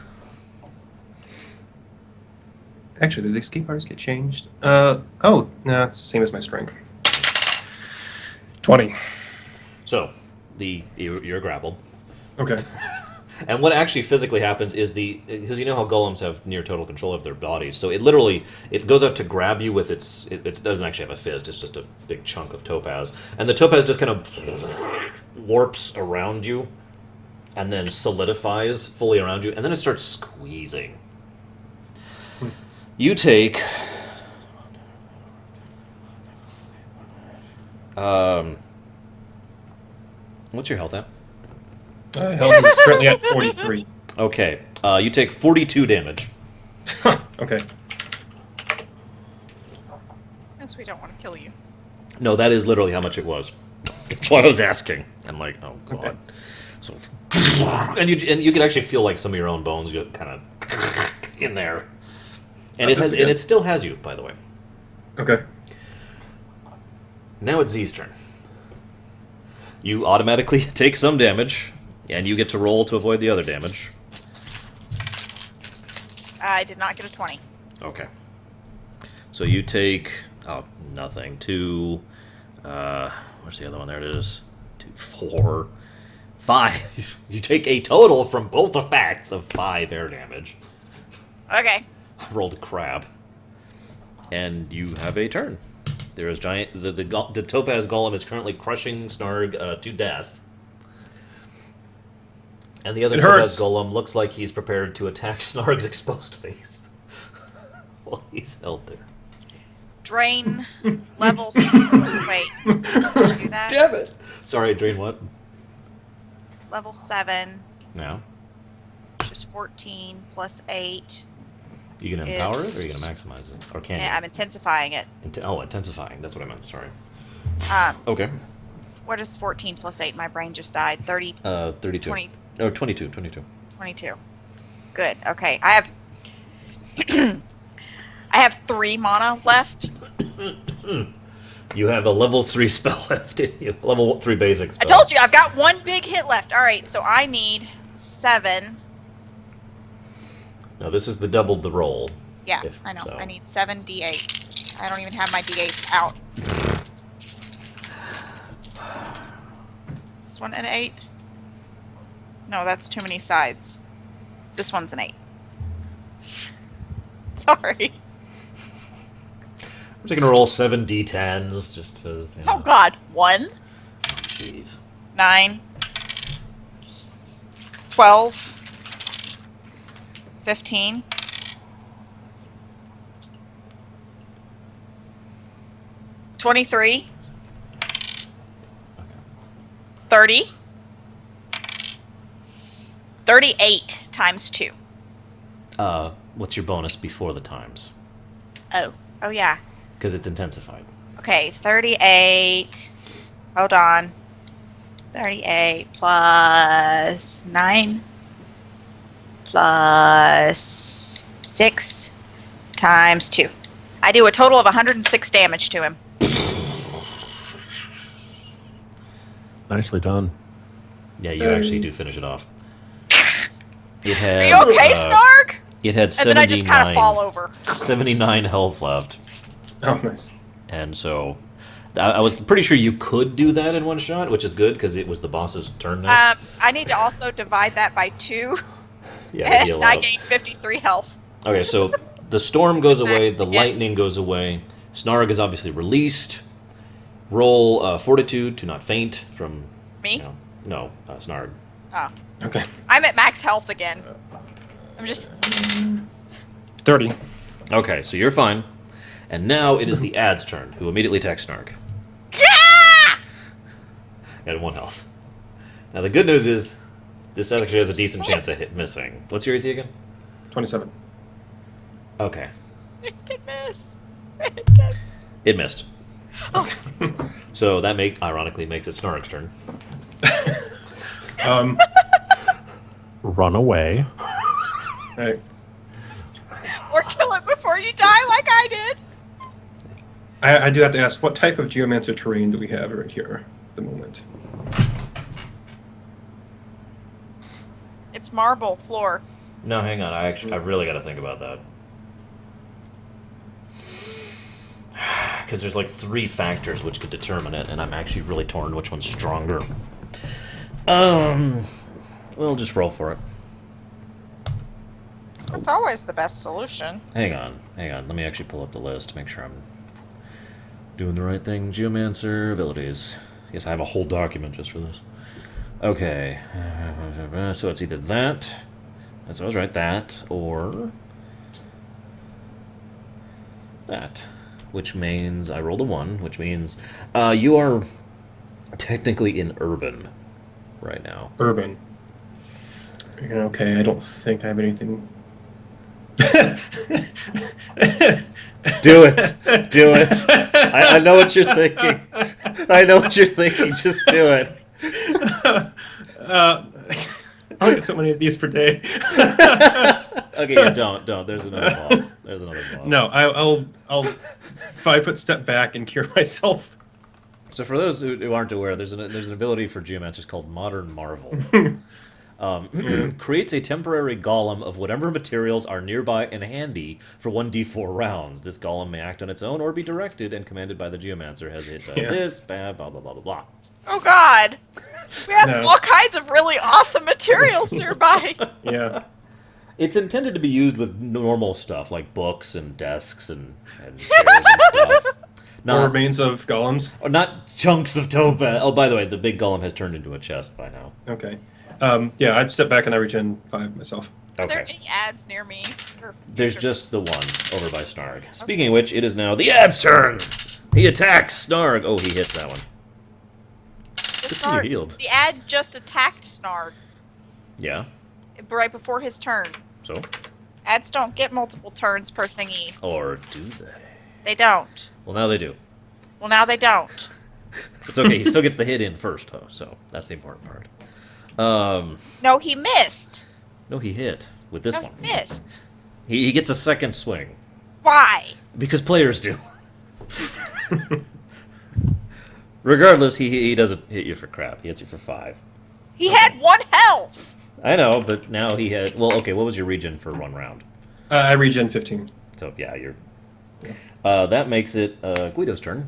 S2: Actually, did escape artists get changed? Oh, no, it's the same as my strength. 20.
S1: So, you're grappled.
S2: Okay.
S1: And what actually physically happens is because you know how golems have near total control of their bodies, so it goes out to grab you with it doesn't actually have a fist, it's just a big chunk of topaz, and the topaz just kind of warps around you, and then solidifies fully around you, and then it starts squeezing. You take what's your health at?
S2: Health is currently at 43.
S1: Okay, you take 42 damage.
S2: Okay.
S3: Yes, we don't want to kill you.
S1: No, that is literally how much it was. That's why I was asking. I'm like, oh god.
S2: Okay.
S1: So, and you can actually feel like some of your own bones get kind of in there, and it still has you, by the way.
S2: Okay.
S1: Now it's Z's turn. You automatically take some damage, and you get to roll to avoid the other damage.
S3: I did not get a 20.
S1: Okay. So you take nothing. 2. Where's the other one? There it is. 2, 4, 5. You take a total from both effects of 5 air damage.
S3: Okay.
S1: I rolled a crab. And you have a turn. There is giant. The topaz golem is currently crushing Snarg to death. And the other
S2: It
S1: topaz
S2: hurts.
S1: golem looks like he's prepared to attack Snarg's exposed face. Well, he's held there.
S3: Drain levels. Wait. Can I do that?
S1: Damn it! Sorry, drain what?
S3: Level 7,
S1: Now?
S3: which is 14 plus 8.
S1: You gonna empower it, or are you gonna maximize it? Or can
S3: Yeah, I'm intensifying it.
S1: intensifying. That's what I meant, sorry.
S3: Um,
S1: Okay.
S3: what is 14 plus 8? My brain just died. 30,
S1: 32.
S3: 20.
S1: Oh, 22.
S3: 22. Good. Okay. I have I have 3 mana left.
S1: You have a level 3 spell left in you. Level 3 basic spell.
S3: I told you I've got 1 big hit left. All right, so I need 7.
S1: No, this is the doubled the roll.
S3: Yeah,
S1: If
S3: I know.
S1: so.
S3: I need 7 d8s. I don't even have my d8s out. Is this one an 8? No, that's too many sides. This one's an 8. Sorry.
S1: I'm just gonna roll 7 d10s just as. You know.
S3: Oh God. 1,
S1: Jeez.
S3: 9, 12, 15. 23, 30, 38 times 2.
S1: What's your bonus before the times?
S3: Oh yeah.
S1: Because it's intensified.
S3: Okay, 38. Hold on. 38 plus 9 plus 6 times 2. I do a total of 106 damage to him.
S4: Nicely done.
S1: Yeah, you actually do finish it off. It
S3: Are
S1: had,
S3: you okay, Snarg?
S1: It had
S3: And
S1: 79,
S3: then I just kind of fall over.
S1: 79 health left.
S2: Oh, nice.
S1: And so I was pretty sure you could do that in one shot, which is good because it was the boss's turn next.
S3: I need to also divide that by 2,
S1: Yeah, heal
S3: and I
S1: up.
S3: gain 53 health.
S1: Okay, so the storm goes away,
S3: Max
S1: the
S3: again.
S1: lightning goes away, Snarg is obviously released. Roll fortitude to not faint from...
S3: Me?
S1: No, Snarg.
S3: Oh.
S2: Okay.
S3: I'm at max health again. I'm just...
S2: 30.
S1: Okay, so you're fine. And now it is the ad's turn, who immediately attacks Snarg. At 1 health. Now the good news is, this actually has a decent chance of missing. What's your AC again?
S2: 27.
S1: Okay.
S3: It can miss. It can...
S1: It missed.
S3: Oh.
S1: So that ironically makes it Snarg's turn.
S4: Run away.
S2: Right.
S3: Or kill it before you die like I did.
S2: I do have to ask, what type of geomancer terrain do we have right here at the moment?
S3: It's marble floor.
S1: No, hang on. I really got to think about that. Because there's like 3 factors which could determine it, and I'm actually really torn which one's stronger. We'll just roll for it.
S3: That's always the best solution.
S1: Hang on. Let me actually pull up the list to make sure I'm doing the right thing. Geomancer abilities. Yes, I have a whole document just for this. Okay. So it's either that. So I was right. That or that. Which means I rolled a 1, which means you are technically in urban right now.
S2: Urban. Okay, I don't think I have anything.
S1: Do it. Do it. I know what you're thinking. Just do it.
S2: I'll get so many of these per day.
S1: Okay, yeah, don't. There's another boss.
S2: No, I'll 5-foot step back and cure myself.
S1: So for those who aren't aware, there's an ability for geomancers called Modern Marvel. Creates a temporary golem of whatever materials are nearby and handy for 1d4 rounds. This golem may act on its own or be directed and commanded by the geomancer. Has it done this? Blah, blah, blah, blah, blah.
S3: Oh God. We have
S2: No.
S3: all kinds of really awesome materials nearby.
S2: Yeah.
S1: It's intended to be used with normal stuff like books and desks and chairs and stuff.
S2: Or remains of golems.
S1: Not chunks of topaz. Oh, by the way, the big golem has turned into a chest by now.
S2: Okay. Yeah, I'd step back and I regen 5 myself.
S3: Are there
S1: Okay.
S3: any ads near me?
S1: There's just the one over by Snarg. Speaking of which, it is now the ad's turn. He attacks Snarg. Oh, he hits that one. Good thing you healed.
S3: The ad just attacked Snarg
S1: Yeah.
S3: right before his turn.
S1: So?
S3: Ads don't get multiple turns per thingy.
S1: Or do they?
S3: They don't.
S1: Well, now they do.
S3: Well, now they don't.
S1: It's okay. He still gets the hit in first, though. So that's the important part.
S3: No, he missed.
S1: No, he hit with this
S3: No,
S1: one.
S3: he missed.
S1: He gets a second swing
S3: Why?
S1: because players do. Regardless, he doesn't hit you for crap. He hits you for 5.
S3: He had 1 health.
S1: I know, but now he had. Well, okay. What was your regen for 1 round?
S2: I regen 15.
S1: So yeah, you're. That makes it Guido's turn.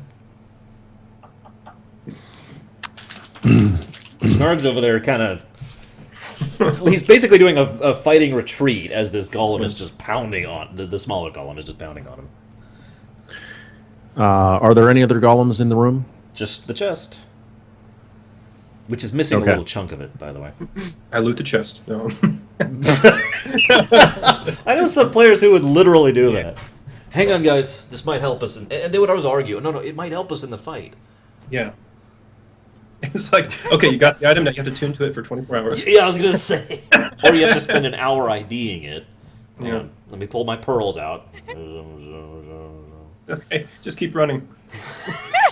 S1: Snarg's over there, kind of. He's basically doing a fighting retreat as this golem is just pounding on the smaller golem is just pounding on him.
S4: Are there any other golems in the room?
S1: Just the chest, which is missing a little chunk of it, by the way.
S2: I loot the chest. No.
S1: I know some players who would literally do that. Hang on, guys. This might help us. And they would always argue, no, it might help us in the fight.
S2: Yeah. It's like, okay, you got the item, now you have to tune to it for 24 hours.
S1: Yeah, I was going to say. Or you have to spend an hour IDing it.
S2: Yeah.
S1: Let me pull my pearls out.
S2: Okay, just keep running.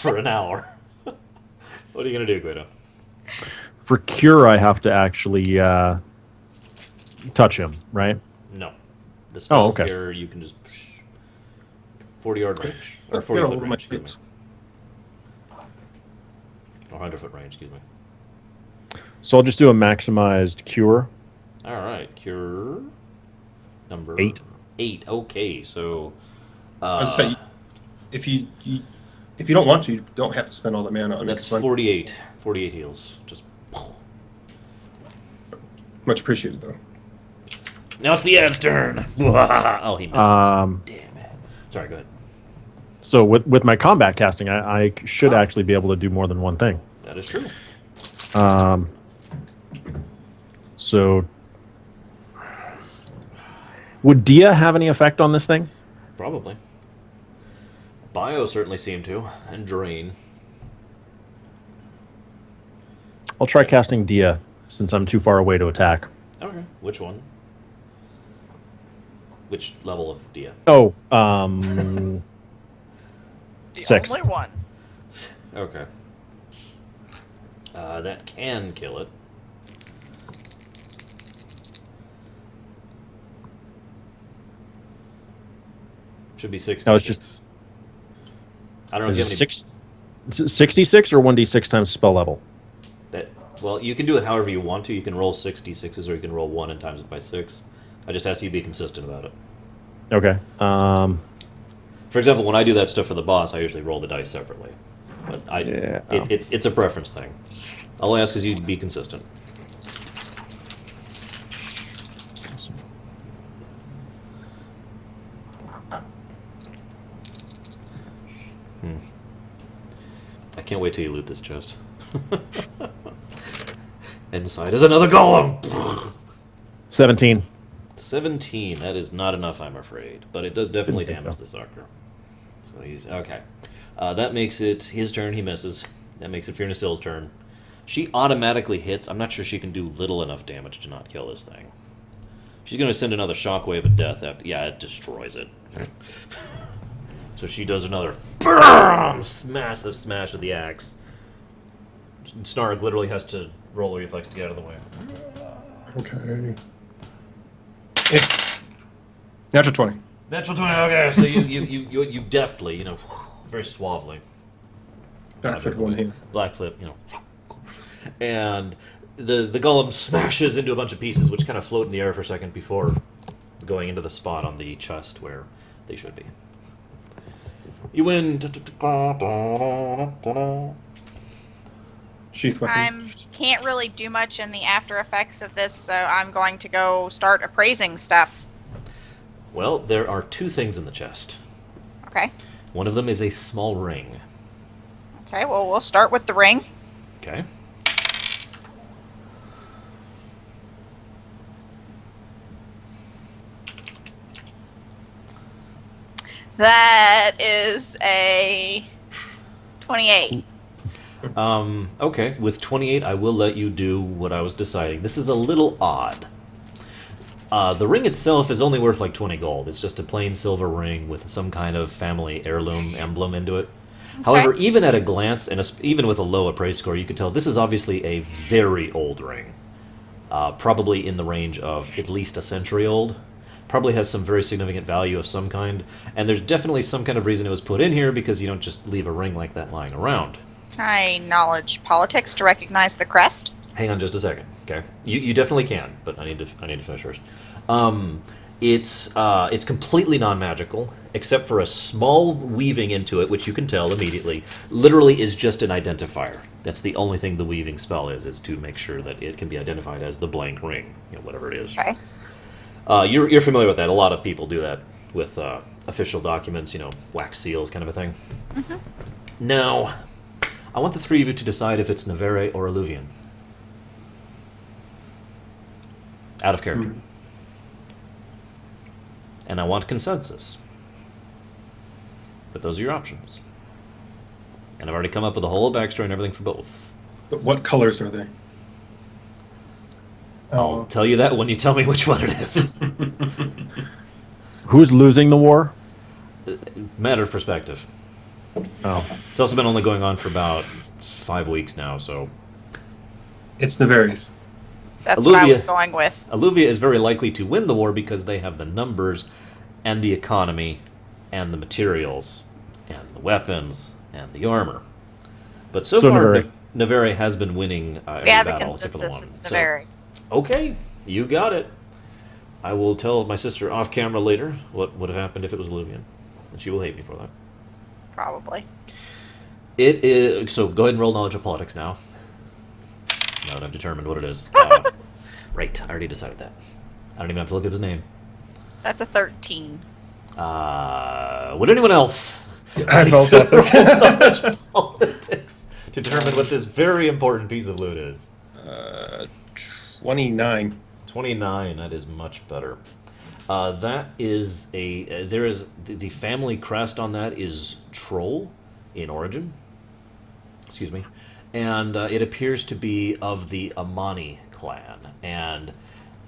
S1: for an hour. What are you gonna do, Guido?
S4: For cure, I have to actually touch him, right?
S1: No. The spell
S4: okay.
S1: here, you can just 40-yard range or
S2: Get
S1: 40-foot
S2: over my
S1: range, excuse
S2: kids.
S1: me, or 100-foot range, excuse me.
S4: So I'll just do a maximized cure.
S1: All right, cure number
S4: 8.
S1: 8. Okay, so
S2: As I say, if you don't want to, you don't have to spend all the mana on it.
S1: that's
S2: It's fine.
S1: 48. 48 heals. Just
S2: Much appreciated, though.
S1: now it's the ad's turn. Oh, he misses. Damn it. Sorry, go ahead.
S4: So with my combat casting, I should actually be able to do more than one thing.
S1: That is true.
S4: So would Dia have any effect on this thing?
S1: Probably. Bio certainly seemed to, and Drain.
S4: I'll try casting Dia since I'm too far away to attack.
S1: Okay. Which one? Which level of Dia?
S4: Oh,
S3: The
S4: 6.
S3: only one.
S1: Okay. That can kill it. Should be 66.
S4: No, it's just-
S1: I don't know if
S4: Is
S1: you
S4: it
S1: have any...
S4: 66 or 1d6 times spell level?
S1: Well, you can do it however you want to. You can roll 66s or you can roll 1 and times it by 6. I just ask you to be consistent about it.
S4: Okay.
S1: For example, when I do that stuff for the boss, I usually roll the dice separately. But it's a preference thing. All I ask is you to be consistent. I can't wait till you loot this chest. Inside is another golem!
S4: 17.
S1: 17. That is not enough, I'm afraid. But it does definitely
S4: Didn't think
S1: damage
S4: so.
S1: the sucker. So he's... Okay. That makes it his turn. He misses. That makes it Fiona Sill's turn. She automatically hits. I'm not sure she can do little enough damage to not kill this thing. She's going to send another shockwave of death. Yeah, it destroys it. So she does another massive smash of the axe. Snarg literally has to roll a reflex to get out of the way.
S2: Okay. Natural 20.
S1: Natural 20. Okay, so you deftly, very suavely.
S2: Backflip one here.
S1: Black flip, and the golem smashes into a bunch of pieces, which kind of float in the air for a second before going into the spot on the chest where they should be. You win.
S2: Sheath weapon.
S3: Can't really do much in the after effects of this, so I'm going to go start appraising stuff.
S1: Well, there are 2 things in the chest.
S3: Okay.
S1: One of them is a small ring.
S3: Okay, well, we'll start with the ring.
S1: Okay.
S3: That is a 28.
S1: Okay, with 28, I will let you do what I was deciding. This is a little odd. The ring itself is only worth like 20 gold. It's just a plain silver ring with some kind of family heirloom emblem into it. Okay. However, even at a glance, and even with a low appraise score, you could tell this is obviously a very old ring. Probably in the range of at least a century old. Probably has some very significant value of some kind. And there's definitely some kind of reason it was put in here, because you don't just leave a ring like that lying around.
S3: Can I knowledge politics to recognize the crest?
S1: Hang on just a second, okay? You definitely can, but I need to finish first. It's completely non-magical, except for a small weaving into it, which you can tell immediately. Literally is just an identifier. That's the only thing the weaving spell is to make sure that it can be identified as the blank ring, whatever it is.
S3: Okay.
S1: You're familiar with that. A lot of people do that with official documents, wax seals, kind of a thing. Mm-hmm. Now, I want the 3 of you to decide if it's Nevere or Illuvian. Out of character. And I want consensus. But those are your options. And I've already come up with a whole backstory and everything for both.
S2: But what colors are they?
S1: I'll tell you that when you tell me which one it is.
S4: Who's losing the war?
S1: Matter of perspective.
S4: Oh,
S1: It's also been only going on for about 5 weeks now, so
S2: It's Navaris.
S3: That's what I
S1: Alluvia-
S3: was going with.
S1: Alluvia is very likely to win the war because they have the numbers and the economy and the materials and the weapons and the armor. But so far,
S4: Navari.
S1: Navari has been winning every
S3: We have a
S1: battle except for the
S3: consensus.
S1: one.
S3: It's Navari.
S1: Okay, you got it. I will tell my sister off camera later what would have happened if it was Alluvian, and she will hate me for that.
S3: Probably.
S1: It is so. Go ahead and roll knowledge of politics now. Now that I've determined what it is. Right, I already decided that. I don't even have to look up his name.
S3: That's a 13.
S1: Would anyone else
S2: I
S1: like
S2: felt
S1: to
S2: that.
S1: roll knowledge politics to determine what this very important piece of loot is?
S2: 29.
S1: 29. That is much better. That is a there is the family crest on that is troll in origin. Excuse me, and it appears to be of the Amani clan. And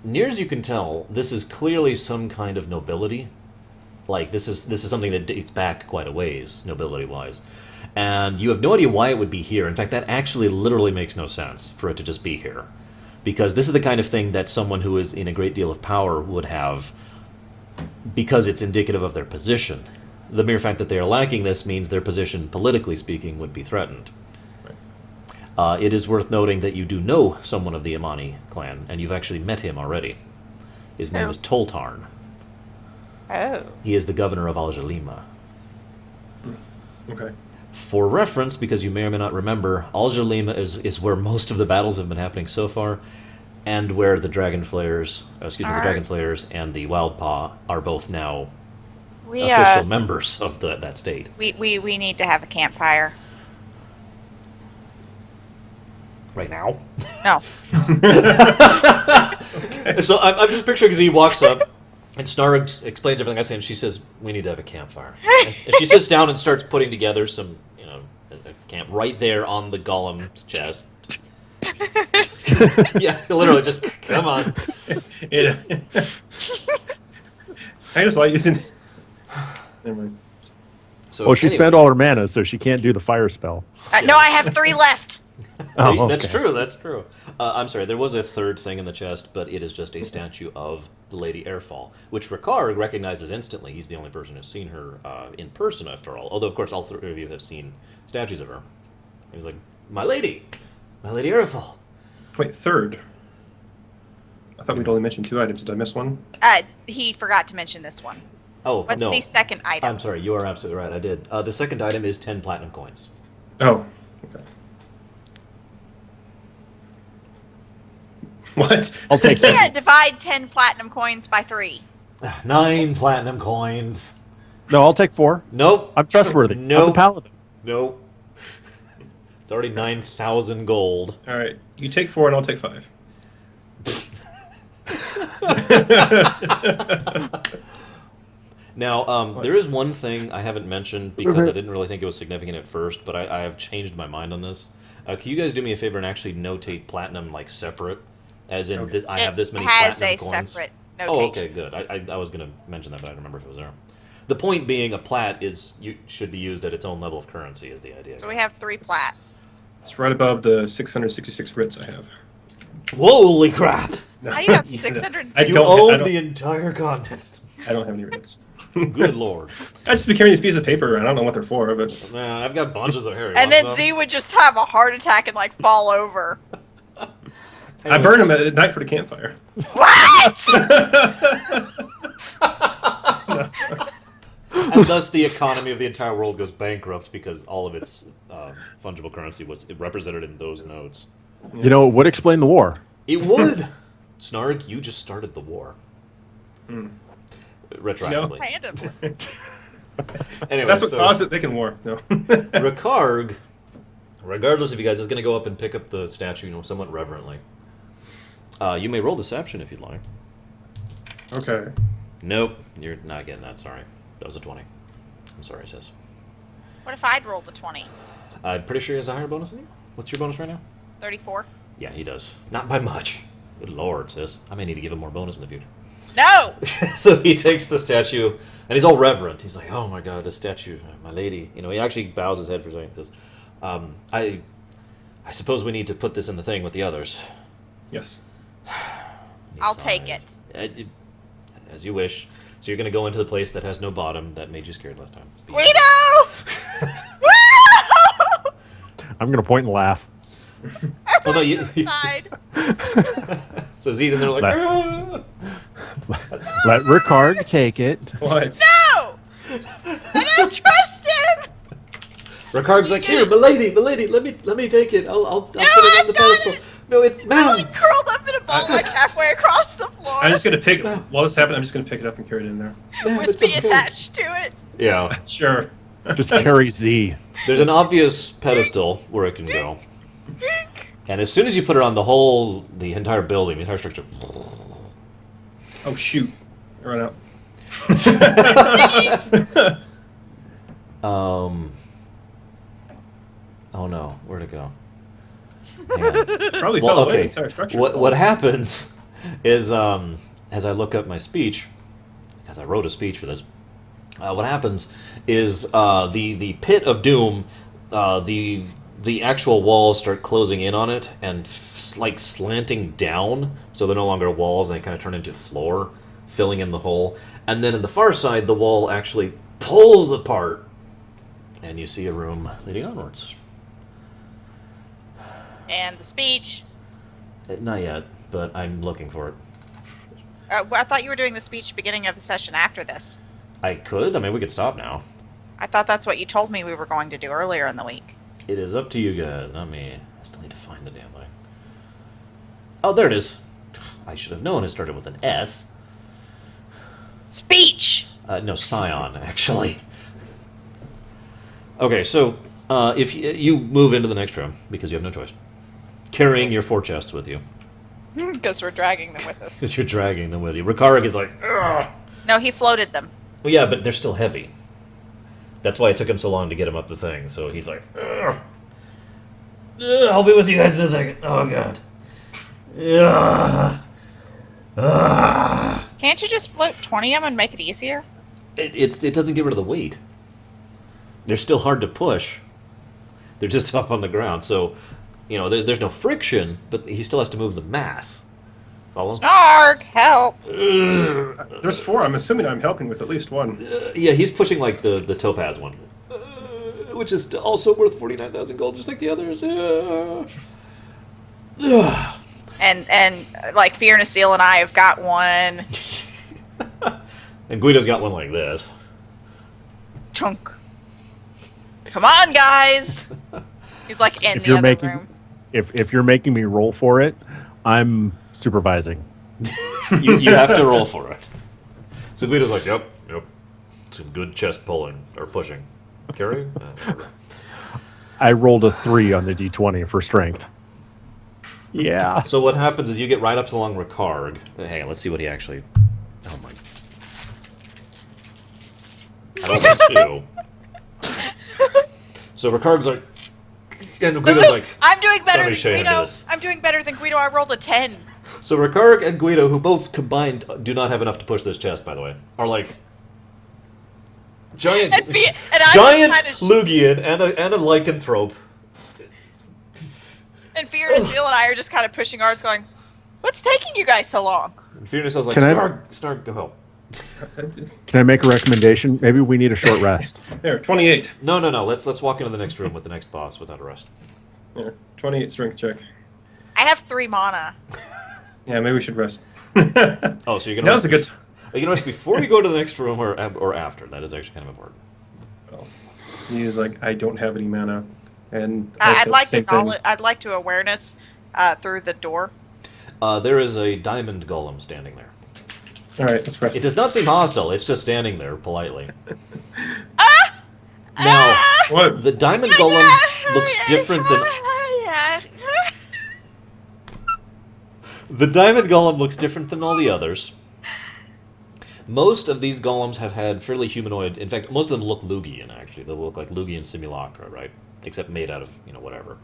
S1: near as you can tell, this is clearly some kind of nobility. Like this is something that dates back quite a ways, nobility wise. And you have no idea why it would be here. In fact, that actually literally makes no sense for it to just be here. Because this is the kind of thing that someone who is in a great deal of power would have, because it's indicative of their position. The mere fact that they are lacking this means their position, politically speaking, would be threatened. It is worth noting that you do know someone of the Amani clan, and you've actually met him already. His name
S3: Who?
S1: is Toltarn.
S3: Oh.
S1: He is the governor of Al-Jalima.
S2: Okay.
S1: For reference, because you may or may not remember, Al-Jalima is where most of the battles have been happening so far, and where the Dragon Flayers, the Dragon Slayers and the Wild Paw are both now
S3: We
S1: official members of that state.
S3: we need to have a campfire.
S1: Right now?
S3: No.
S1: So I'm just picturing as he walks up, and Snarg explains everything I say, and she says, "We need to have a campfire." And she sits down and starts putting together some, a camp right there on the golem's chest. Yeah, literally, just come on.
S2: Yeah. I just like using. Never mind.
S1: So,
S4: well, she
S1: anyway,
S4: spent all her mana, so she can't do the fire spell.
S3: No, I have 3 left.
S4: Oh,
S1: That's
S4: okay.
S1: true. That's true. I'm sorry. There was a third thing in the chest, but it is just a statue of the Lady Airfall, which Ricard recognizes instantly. He's the only person who's seen her in person, after all. Although, of course, all 3 of you have seen statues of her. And he's like, my Lady Airfall.
S2: Wait, third. I thought we'd only mentioned 2 items. Did I miss one?
S3: He forgot to mention this one.
S1: Oh,
S3: What's
S1: no.
S3: the second item?
S1: I'm sorry. You are absolutely right. I did. The second item is 10 platinum coins.
S2: Oh. Okay. What?
S4: I'll take
S3: You
S4: that.
S3: can't divide 10 platinum coins by 3.
S1: 9 platinum coins.
S4: No, I'll take 4.
S1: Nope.
S4: I'm trustworthy. I'm the
S1: Nope.
S4: paladin.
S1: Nope. It's already 9,000 gold.
S2: All right. You take 4 and I'll take 5.
S1: Now, there is one thing I haven't mentioned because I didn't really think it was significant at first, but I have changed my mind on this. Can you guys do me a favor and actually notate platinum like separate, as in
S2: Okay.
S1: this, I have this many
S3: It has
S1: platinum
S3: a
S1: coins?
S3: separate
S1: Oh,
S3: notation.
S1: okay, good. I was going to mention that, but I don't remember if it was there. The point being, a plat should be used at its own level of currency, is the idea.
S3: So we have 3 plat.
S2: It's right above the 666 writs I have.
S1: Holy crap!
S3: How do you have
S2: Yeah.
S3: 660?
S2: I
S1: You
S2: don't-
S1: own
S2: don't-
S1: the entire continent.
S2: I don't have any writs.
S1: Good lord.
S2: I just be carrying these pieces of paper around. I don't know what they're for, but
S1: Man, I've got bunches of hair. You
S3: And
S1: want
S3: then
S1: some?
S3: Z would just have a heart attack and like fall over.
S2: I burn them at night for the campfire.
S3: What?
S1: And thus the economy of the entire world goes bankrupt because all of its fungible currency was represented in those notes.
S4: You know, it would explain the war.
S1: It would! Snarg, you just started the war. Retroactively.
S3: Random.
S1: Anyway,
S2: That's what
S1: so
S2: caused it. They can war. No.
S1: Ricard, regardless of you guys, is going to go up and pick up the statue, somewhat reverently. You may roll deception if you'd like.
S2: Okay.
S1: Nope, you're not getting that, sorry. That was a 20. I'm sorry, sis.
S3: What if I'd rolled a 20?
S1: I'm pretty sure he has a higher bonus than you. What's your bonus right now?
S3: 34?
S1: Yeah, he does. Not by much. Good lord, sis. I may need to give him more bonus in the future.
S3: No!
S1: So he takes the statue, and he's all reverent. He's like, "Oh my God, this statue, my lady." You know, he actually bows his head for a second. He says, "I suppose we need to put this in the thing with the others."
S2: Yes.
S1: He
S3: I'll
S1: sighs.
S3: take it.
S1: As you wish. So you're going to go into the place that has no bottom. That made you scared last time.
S3: Guido! Guido!
S4: I'm going to point and laugh.
S1: Oh, no, you...
S3: Inside.
S1: So Z's in there like...
S4: Let-
S1: "Ah!"
S4: Let Ricard take it.
S2: What?
S3: No! I don't trust him!
S1: Ricard's like, "Here, milady, let me take it. I'll put it on
S3: I've
S1: the
S3: got
S1: pedestal."
S3: it!
S1: No, it's
S3: I'm
S1: ma'am.
S3: like curled up in a ball like halfway across the floor
S2: I'm just gonna pick while this happened. I'm just gonna pick it up and carry it in there.
S1: Ma'am,
S3: with
S1: it's
S3: me
S1: okay.
S3: attached to it.
S1: Yeah.
S2: Sure.
S4: Just carry Z.
S1: There's an obvious pedestal where it can go. And as soon as you put it on, the entire building, the entire structure...
S2: Oh shoot! I run out.
S1: Oh no, where'd it go? Hang on.
S2: Probably
S1: Well,
S2: fell away. The
S1: okay.
S2: entire structure.
S1: What happens is, as I look up my speech, as I wrote a speech for this, what happens is the pit of doom, the actual walls start closing in on it and like slanting down, so they're no longer walls and they kind of turn into floor, filling in the hole. And then in the far side, the wall actually pulls apart, and you see a room leading onwards.
S3: And the speech.
S1: Not yet, but I'm looking for it.
S3: I thought you were doing the speech beginning of the session after this.
S1: I could. I mean, we could stop now.
S3: I thought that's what you told me we were going to do earlier in the week.
S1: It is up to you guys, not me. I still need to find the damn thing. Oh, there it is. I should have known it started with an S.
S3: Speech!
S1: No, Scion, actually. Okay, so if you move into the next room, because you have no choice, carrying your 4 chests with you,
S3: Because we're dragging them with us.
S1: because you're dragging them with you. Rikarik is like, ugh.
S3: No, he floated them.
S1: Well, yeah, but they're still heavy. That's why it took him so long to get him up the thing. So he's like, ugh. I'll be with you guys in a second. Oh, God. Ugh. Ugh.
S3: Can't you just float 20 of them and make it easier?
S1: It doesn't get rid of the weight. They're still hard to push. They're just up on the ground. So, you know, there's no friction, but he still has to move the mass. Follow?
S3: Snarg! Help!
S2: There's 4. I'm assuming I'm helping with at least one.
S1: Yeah, he's pushing like the topaz one, which is also worth 49,000 gold, just like the others.
S3: And like Fiona Seal and I have got one.
S1: And Guido's got one like this.
S3: Chunk. Come on, guys! He's like in
S4: If
S3: the
S4: you're
S3: other
S4: making
S3: room.
S4: if you're making me roll for it, I'm supervising.
S1: You have to roll for it. So Guido's like, yep. Some good chest pulling or pushing. Carry?
S4: I rolled a 3 on the d20 for strength. Yeah.
S1: So what happens is you get right up along Ricard. Hang on, let's see what he actually. Oh my. I don't want to. So Ricard's like, and Guido's like,
S3: I'm doing better
S1: "Let me
S3: than
S1: show you
S3: Guido.
S1: this."
S3: I'm doing better than Guido. I rolled a 10.
S1: so Ricard and Guido, who both combined do not have enough to push this chest, by the way, are like giant,
S3: And I
S1: giant
S3: just
S1: Lugian and a lycanthrope.
S3: And Fiona Seal and I are just kind of pushing ours, going, "What's taking you guys so long?"
S1: And Fiona says like,
S4: Can I-
S1: Snarg, go help.
S4: Can I make a recommendation? Maybe we need a short rest.
S2: There, 28.
S1: No. Let's walk into the next room with the next boss without a rest.
S2: There, 28 strength check.
S3: I have 3 mana.
S2: Yeah, maybe we should rest.
S1: Oh, so you're gonna.
S2: That was a good.
S1: Are you gonna rest before you go to the next room or after? That is actually kind of important.
S2: Well, he's like, I don't have any mana, and also
S3: I'd like to
S2: same thing.
S3: I'd like to awareness through the door.
S1: There is a diamond golem standing there.
S2: All right, let's rest.
S1: It does not seem hostile. It's just standing there politely.
S3: Ah!
S1: Now,
S2: What?
S1: the diamond golem looks different than the diamond golem looks different than all the others. Most of these golems have had fairly humanoid. In fact, most of them look Lugian. Actually, they look like Lugian simulacra, right? Except made out of whatever.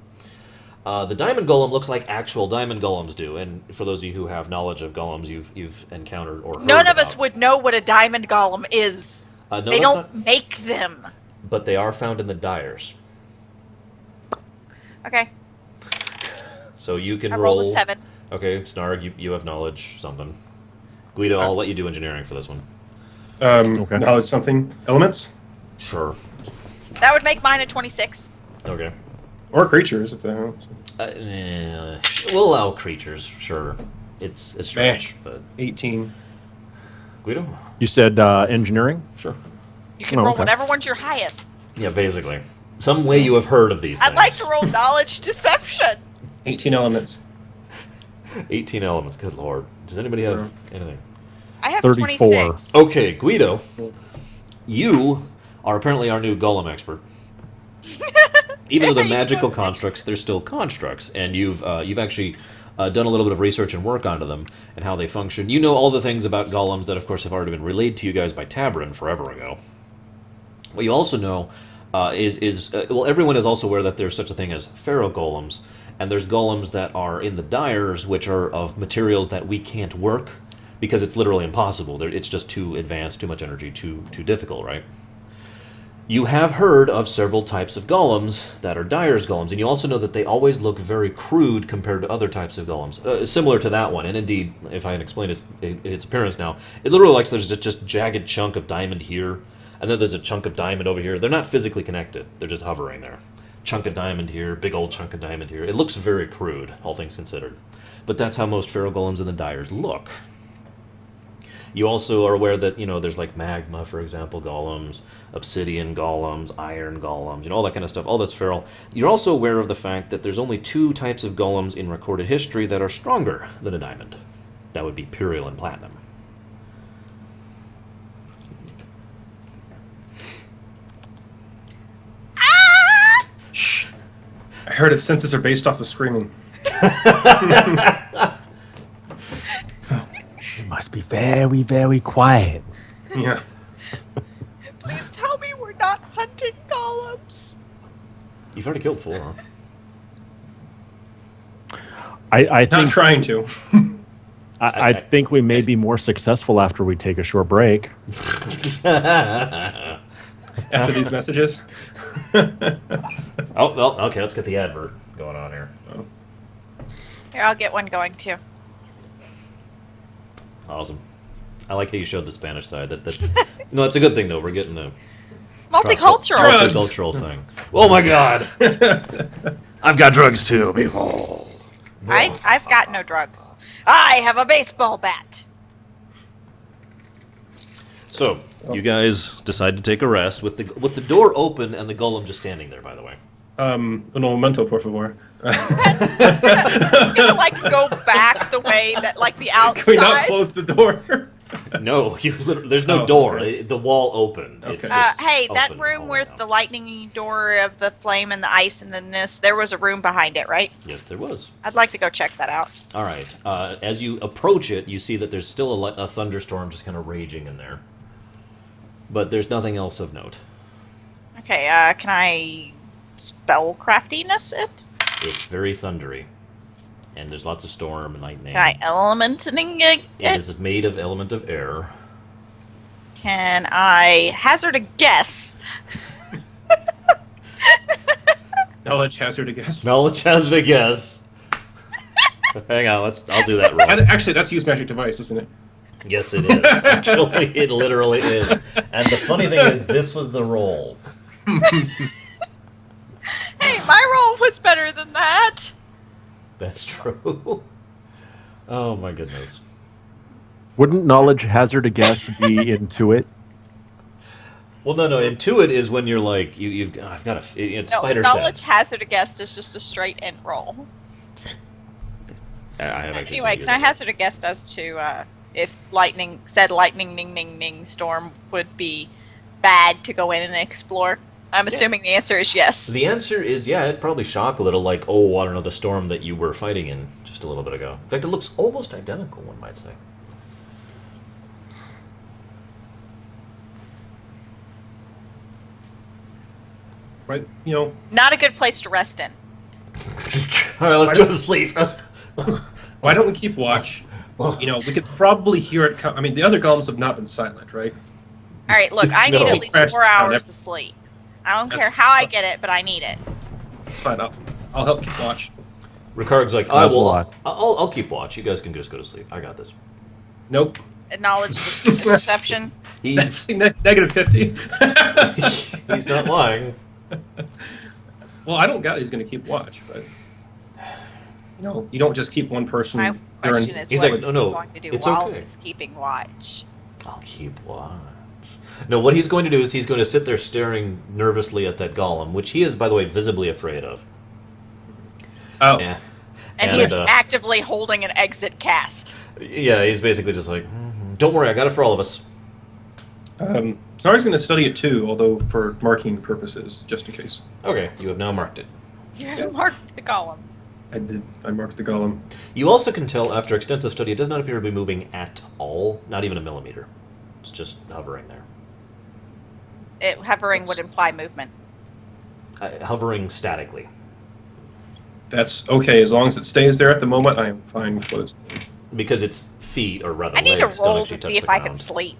S1: The diamond golem looks like actual diamond golems do, and for those of you who have knowledge of golems, you've encountered or heard
S3: None of us
S1: about.
S3: would know what a diamond golem is.
S1: No,
S3: They
S1: that's
S3: don't
S1: not-
S3: make them.
S1: But they are found in the dyers,
S3: Okay,
S1: so you can
S3: I
S1: roll.
S3: rolled a 7.
S1: Okay, Snarg, you have knowledge something. Guido, I'll let you do engineering for this one.
S4: Okay.
S2: Knowledge something. Elements?
S1: Sure.
S3: That would make mine a 26.
S1: Okay.
S2: Or creatures, if they have.
S1: We'll allow creatures. Sure. It's strange, but
S2: 18.
S1: Guido.
S4: You said engineering?
S1: Sure.
S3: You can
S4: Oh,
S3: roll
S4: okay.
S3: whatever one's your highest.
S1: Yeah, basically. Some way you have heard of these things.
S3: I'd like to roll knowledge deception.
S2: 18 elements.
S1: 18 elements. Good lord. Does anybody have anything?
S3: I have
S4: 34.
S3: 26.
S1: Okay, Guido. You are apparently our new golem expert. Even though they're magical constructs, they're still constructs, and you've actually done a little bit of research and work onto them and how they function. You know all the things about golems that, of course, have already been relayed to you guys by Tabrin forever ago. What you also know is everyone is also aware that there's such a thing as pharaoh golems, and there's golems that are in the dyers, which are of materials that we can't work because it's literally impossible. It's just too advanced, too much energy, too difficult, right? You have heard of several types of golems that are dyer's golems, and you also know that they always look very crude compared to other types of golems, similar to that one. And indeed, if I can explain its appearance now, it literally looks like there's just jagged chunk of diamond here, and then there's a chunk of diamond over here. They're not physically connected. They're just hovering there. Chunk of diamond here, big old chunk of diamond here. It looks very crude, all things considered. But that's how most pharaoh golems in the dyers look. You also are aware that, there's like magma, for example, golems, obsidian golems, iron golems, all that kind of stuff, all that's feral. You're also aware of the fact that there's only 2 types of golems in recorded history that are stronger than a diamond. That would be Pyrrhal and Platinum.
S2: I heard its senses are based off of screaming.
S4: You must be very, very quiet.
S2: Yeah.
S3: Please tell me we're not hunting golems.
S1: You've already killed 4, huh?
S4: I
S2: Not
S4: think
S2: trying to.
S4: I think we may be more successful after we take a short break.
S2: After these messages.
S1: Oh, well, okay, let's get the advert going on here.
S3: Here, I'll get one going too.
S1: Awesome. I like how you showed the Spanish side. No, it's a good thing, though. We're getting a
S3: Multicultural.
S2: Drugs.
S1: multicultural thing. Oh, my God. I've got drugs, too. Behold.
S3: I've got no drugs. I have a baseball bat.
S1: So, you guys decide to take a rest with the door open and the golem just standing there, by the way.
S2: Un momento, por favor.
S3: I'm gonna go back the way that the outside.
S2: Can we not close the door?
S1: No, there's no
S2: Oh,
S1: door.
S2: okay.
S1: The wall opened. It's
S2: Okay.
S1: just
S3: Hey, that
S1: open
S3: room
S1: all
S3: with
S1: around.
S3: the lightning door of the flame and the ice and the mist, there was a room behind it, right?
S1: Yes, there was.
S3: I'd like to go check that out.
S1: All right. As you approach it, you see that there's still a thunderstorm just kind of raging in there. But there's nothing else of note.
S3: Okay, can I spell craftiness it?
S1: It's very thundery. And there's lots of storm and lightning.
S3: Can I elementing it?
S1: It is made of element of air.
S3: Can I hazard a guess?
S2: Knowledge hazard, I guess.
S1: Knowledge hazard a guess. Hang on, I'll do that roll.
S2: Actually, that's use magic device, isn't it?
S1: Yes, it is. Actually, it literally is. And the funny thing is, this was the roll.
S3: Hey, my roll was better than that.
S1: That's true. Oh my goodness.
S4: Wouldn't knowledge hazard a guess be Intuit?
S1: Well, no. Intuit is when you're like I've got it's
S3: No,
S1: spider
S3: knowledge
S1: sense.
S3: hazard a guess is just a straight int roll.
S1: I have actually
S3: Anyway,
S1: figured
S3: can I
S1: it out.
S3: hazard a guess as to if lightning ning ning ning storm would be bad to go in and explore? I'm assuming the answer is yes.
S1: The answer is yeah. It'd probably shock a little, like I don't know, the storm that you were fighting in just a little bit ago. In fact, it looks almost identical. One might say.
S2: But,
S3: Not a good place to rest in.
S1: All right, let's go to sleep.
S2: Why don't we keep watch? You know, we could probably hear it. I mean, the other golems have not been silent, right?
S3: All right, look, I need
S1: No.
S3: at least 4 hours of sleep. I don't care how I get it, but I need it.
S2: It's fine. I'll help keep watch.
S1: Ricard's like,
S4: That's a lot.
S1: I'll keep watch. You guys can just go to sleep. I got this.
S2: Nope.
S3: Acknowledge the deception.
S1: He's
S2: Negative 50.
S1: he's not lying.
S2: Well, I don't doubt he's going to keep watch, but you know, you don't just keep one person.
S3: My question is,
S1: He's
S3: what
S1: like,
S3: are
S1: no,
S3: you going to do
S1: it's
S3: while
S1: okay.
S3: he's keeping watch?
S1: I'll keep watch. No, what he's going to do is he's going to sit there staring nervously at that golem, which he is, by the way, visibly afraid of.
S2: Oh,
S1: Yeah.
S3: And he is actively holding an exit cast.
S1: Yeah, he's basically just like, don't worry, I got it for all of us.
S2: Snark's going to study it too, although for marking purposes, just in case.
S1: Okay, you have now marked it.
S3: You have marked the column.
S2: I did. I marked the golem.
S1: You also can tell after extensive study, it does not appear to be moving at all, not even a millimeter. It's just hovering there.
S3: Hovering would imply movement.
S1: Hovering statically.
S2: That's okay as long as it stays there at the moment. I am fine with what it's doing.
S1: Because its feet, or rather
S3: I need to
S1: legs, don't
S3: roll
S1: actually
S3: to
S1: touch
S3: see if
S1: the
S3: I can
S1: ground.
S3: sleep.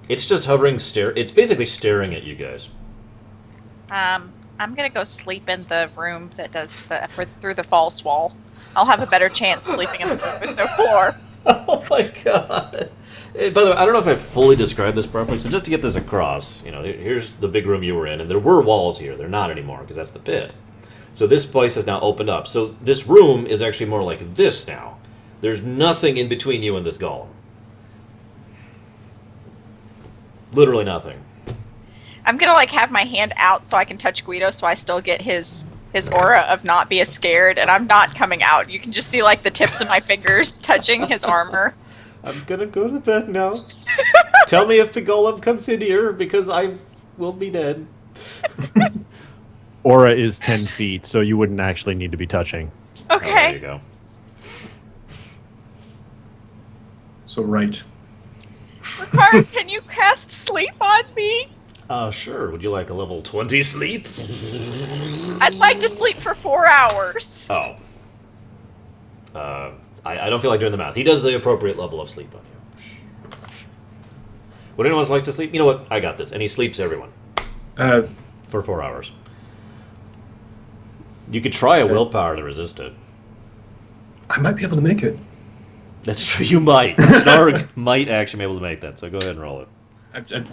S1: It's just hovering, it's basically staring at you guys.
S3: I'm gonna go sleep in the room that does through the false wall. I'll have a better chance sleeping in the room with no floor.
S1: Oh my god. By the way, I don't know if I fully described this properly, so just to get this across, you know, here's the big room you were in, and there were walls here. They're not anymore, because that's the pit. So this place has now opened up. So this room is actually more like this now. There's nothing in between you and this golem. Literally nothing.
S3: I'm gonna have my hand out so I can touch Guido, so I still get his aura of not be scared, and I'm not coming out. You can just see the tips of my fingers touching his armor.
S1: I'm gonna go to bed now. Tell me if the golem comes in here, because I will be dead.
S4: Aura is 10 feet, so you wouldn't actually need to be touching.
S1: Oh, there you
S3: Okay.
S1: go.
S2: So right.
S3: Ricard, can you cast sleep on me?
S1: Sure. Would you like a level 20 sleep?
S3: I'd like to sleep for 4 hours.
S1: Oh. I don't feel like doing the math. He does the appropriate level of sleep on you. Would anyone else like to sleep? You know what? I got this. And he sleeps everyone. For 4 hours. You could try a willpower to resist it.
S2: I might be able to make it.
S1: That's true. You might. Snarg might actually be able to make that, so go ahead and roll it.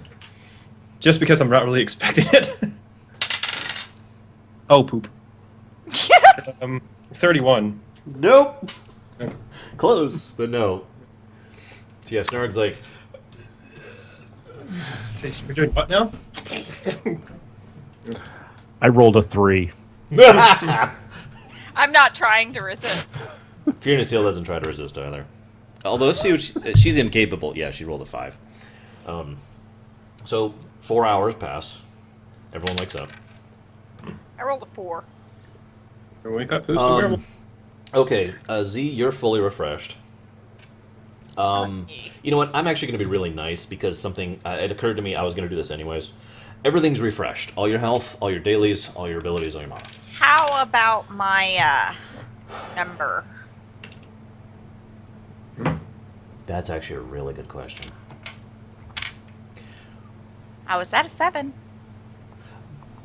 S2: Just because I'm not really expecting it. Oh, poop. 31.
S1: Nope. Close, but no. So yeah, Snarg's like,
S2: You're doing what now?
S4: I rolled a 3.
S3: I'm not trying to resist.
S1: Fiona Seal doesn't try to resist either. Although she's incapable. Yeah, she rolled a 5. So 4 hours pass. Everyone wakes up.
S3: I rolled a 4.
S2: Wake up, who's the werewolf?
S1: Okay, Z, you're fully refreshed. You know what? I'm actually going to be really nice because something it occurred to me I was going to do this anyways. Everything's refreshed. All your health, all your dailies, all your abilities, all your mana.
S3: How about my number?
S1: That's actually a really good question.
S3: I was at a 7.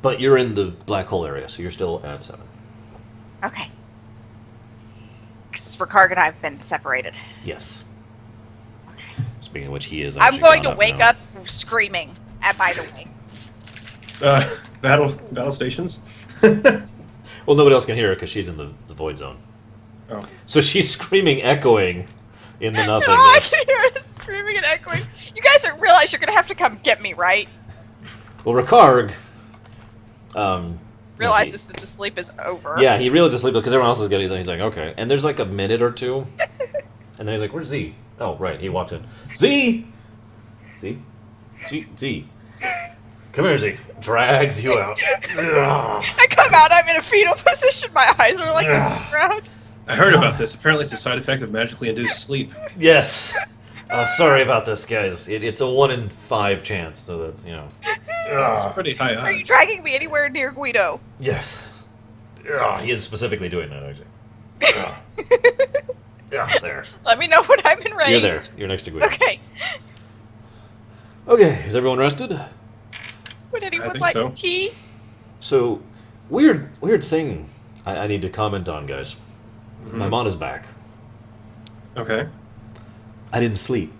S1: But you're in the black hole area, so you're still at 7.
S3: Okay. Because Ricard and I have been separated.
S1: Yes. Speaking of which, he is.
S3: I'm
S1: actually
S3: going to
S1: gone
S3: wake
S1: now.
S3: up screaming at by the way.
S2: Battle stations?
S1: Well, nobody else can hear her because she's in the void zone.
S2: Oh.
S1: So she's screaming, echoing in the
S3: No, I
S1: nothingness.
S3: can hear it screaming and echoing. You guys don't realize you're going to have to come get me, right?
S1: Well, Ricard
S3: Realizes that the sleep is over.
S1: Yeah, he realizes sleep because everyone else is getting. He's like, okay. And there's like a minute or two, and then he's like, "Where's Z?" Oh, right, he walked in. Z, Z, come here, Z. Drags you out. Ugh.
S3: I come out, I'm in a fetal position. My eyes are like this on the ground.
S2: I heard about this. Apparently, it's a side effect of magically induced sleep.
S1: Yes. Sorry about this, guys. It's a 1 in 5 chance, so that's
S2: It's pretty high
S3: Are you
S2: odds.
S3: dragging me anywhere near Guido?
S1: Yes. Yeah, he is specifically doing that, actually. Yeah, there.
S3: Let me know when I'm in range.
S1: You're there. You're next to Guido.
S3: Okay.
S1: Okay, is everyone rested?
S3: Would anyone
S2: think
S3: like
S2: so.
S3: tea?
S1: So, weird thing I need to comment on, guys. My mana's back.
S2: Okay.
S1: I didn't sleep.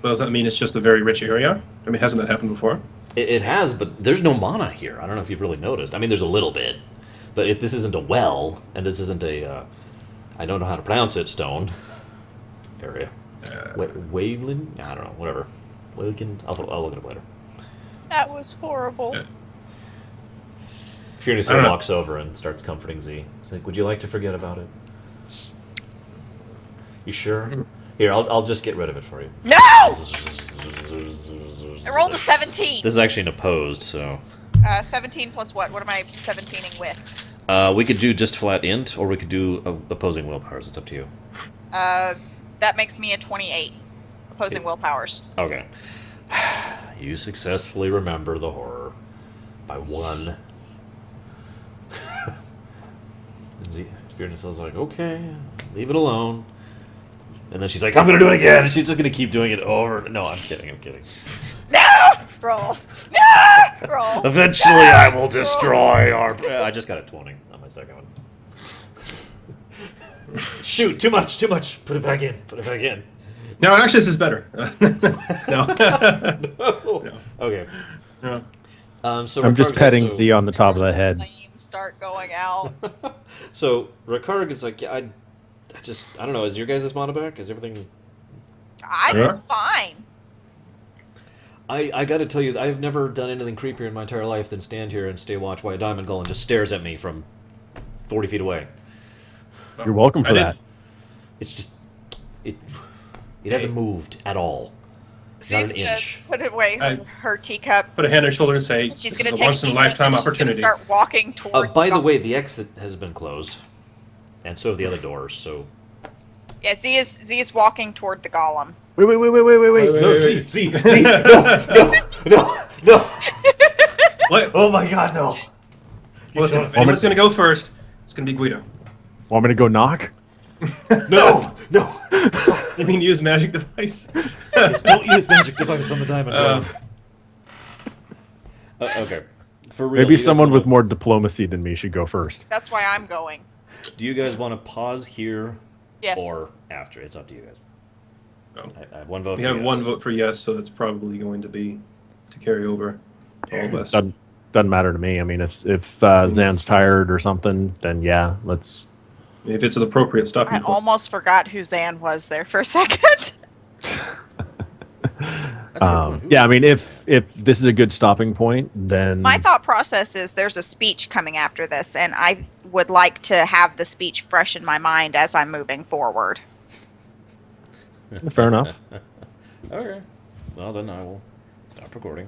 S2: Well, does that mean it's just a very rich area? I mean, hasn't that happened before?
S1: It has, but there's no mana here. I don't know if you've really noticed. I mean, there's a little bit. But if this isn't a well, and this isn't a, I don't know how to pronounce it, stone area. Wayland? I don't know, whatever. Wayland? I'll look it up later.
S3: That was horrible.
S1: Fiona
S2: I don't know.
S1: walks over and starts comforting Z. He's like, would you like to forget about it? You sure? Here, I'll just get rid of it for you.
S3: No! I rolled a 17.
S1: This is actually an opposed, so...
S3: 17 plus what? What am I 17ing with?
S1: we could do just flat int, or we could do opposing willpowers. It's up to you.
S3: That makes me a 28. Opposing willpowers.
S1: Okay. You successfully remember the horror. By 1. And Fearness was like, okay, leave it alone. And then she's like, I'm gonna do it again! And she's just gonna keep doing it over. No, I'm kidding.
S3: No! Roll. No! Roll.
S1: Eventually,
S3: No!
S1: I will destroy our. I just got a 20 on my second one. Shoot! Too much! Put it back in.
S2: No, actually, this is better. No.
S1: No. Okay.
S2: No.
S1: So
S4: I'm just
S1: Rakarg's
S4: petting
S1: also-
S4: Z on the top of the head.
S3: Flames start going out.
S1: So Rakarg is like, yeah, I don't know. Is your guys' mana back? Is everything?
S3: I'm
S2: Yeah.
S3: fine.
S1: I got to tell you, I've never done anything creepier in my entire life than stand here and stay watch while a diamond golem just stares at me from 40 feet away.
S4: You're welcome for
S2: I did-
S4: that.
S1: It's just it hasn't moved at all. Not an
S3: She's gonna
S1: inch.
S3: put away her teacup.
S2: Put a hand on your shoulder and say,
S3: She's
S2: this
S3: gonna
S2: is a
S3: take
S2: once in a lifetime
S3: and she's
S2: opportunity.
S3: gonna start walking toward.
S1: By the way, the exit has been closed, and so have the other doors. So
S3: Yeah, Z is walking toward the golem.
S4: Wait.
S1: no, see, no.
S2: What?
S1: Oh my God, no.
S2: Listen, if anyone's going to go first, it's going to be Guido.
S4: Want me to go knock?
S1: No.
S2: You mean use magic device?
S1: Don't use magic device on the diamond golem. Okay. For real.
S4: Maybe someone with more diplomacy than me should go first.
S3: That's why I'm going.
S1: Do you guys want to pause here
S3: Yes.
S1: or after? It's up to you guys.
S2: Oh.
S1: I have one vote.
S2: We
S1: for
S2: have
S1: yes.
S2: one vote for yes, so that's probably going to be to carry over to all of us.
S4: Doesn't matter to me. I mean, if Zan's tired or something, then yeah, let's.
S2: If it's an appropriate
S3: I
S2: stopping point.
S3: almost forgot who Zan was there for a second.
S4: Yeah, I mean, if this is a good stopping point, then
S3: My thought process is there's a speech coming after this, and I would like to have the speech fresh in my mind as I'm moving forward.
S4: fair enough.
S1: Okay. Well, then I will stop recording.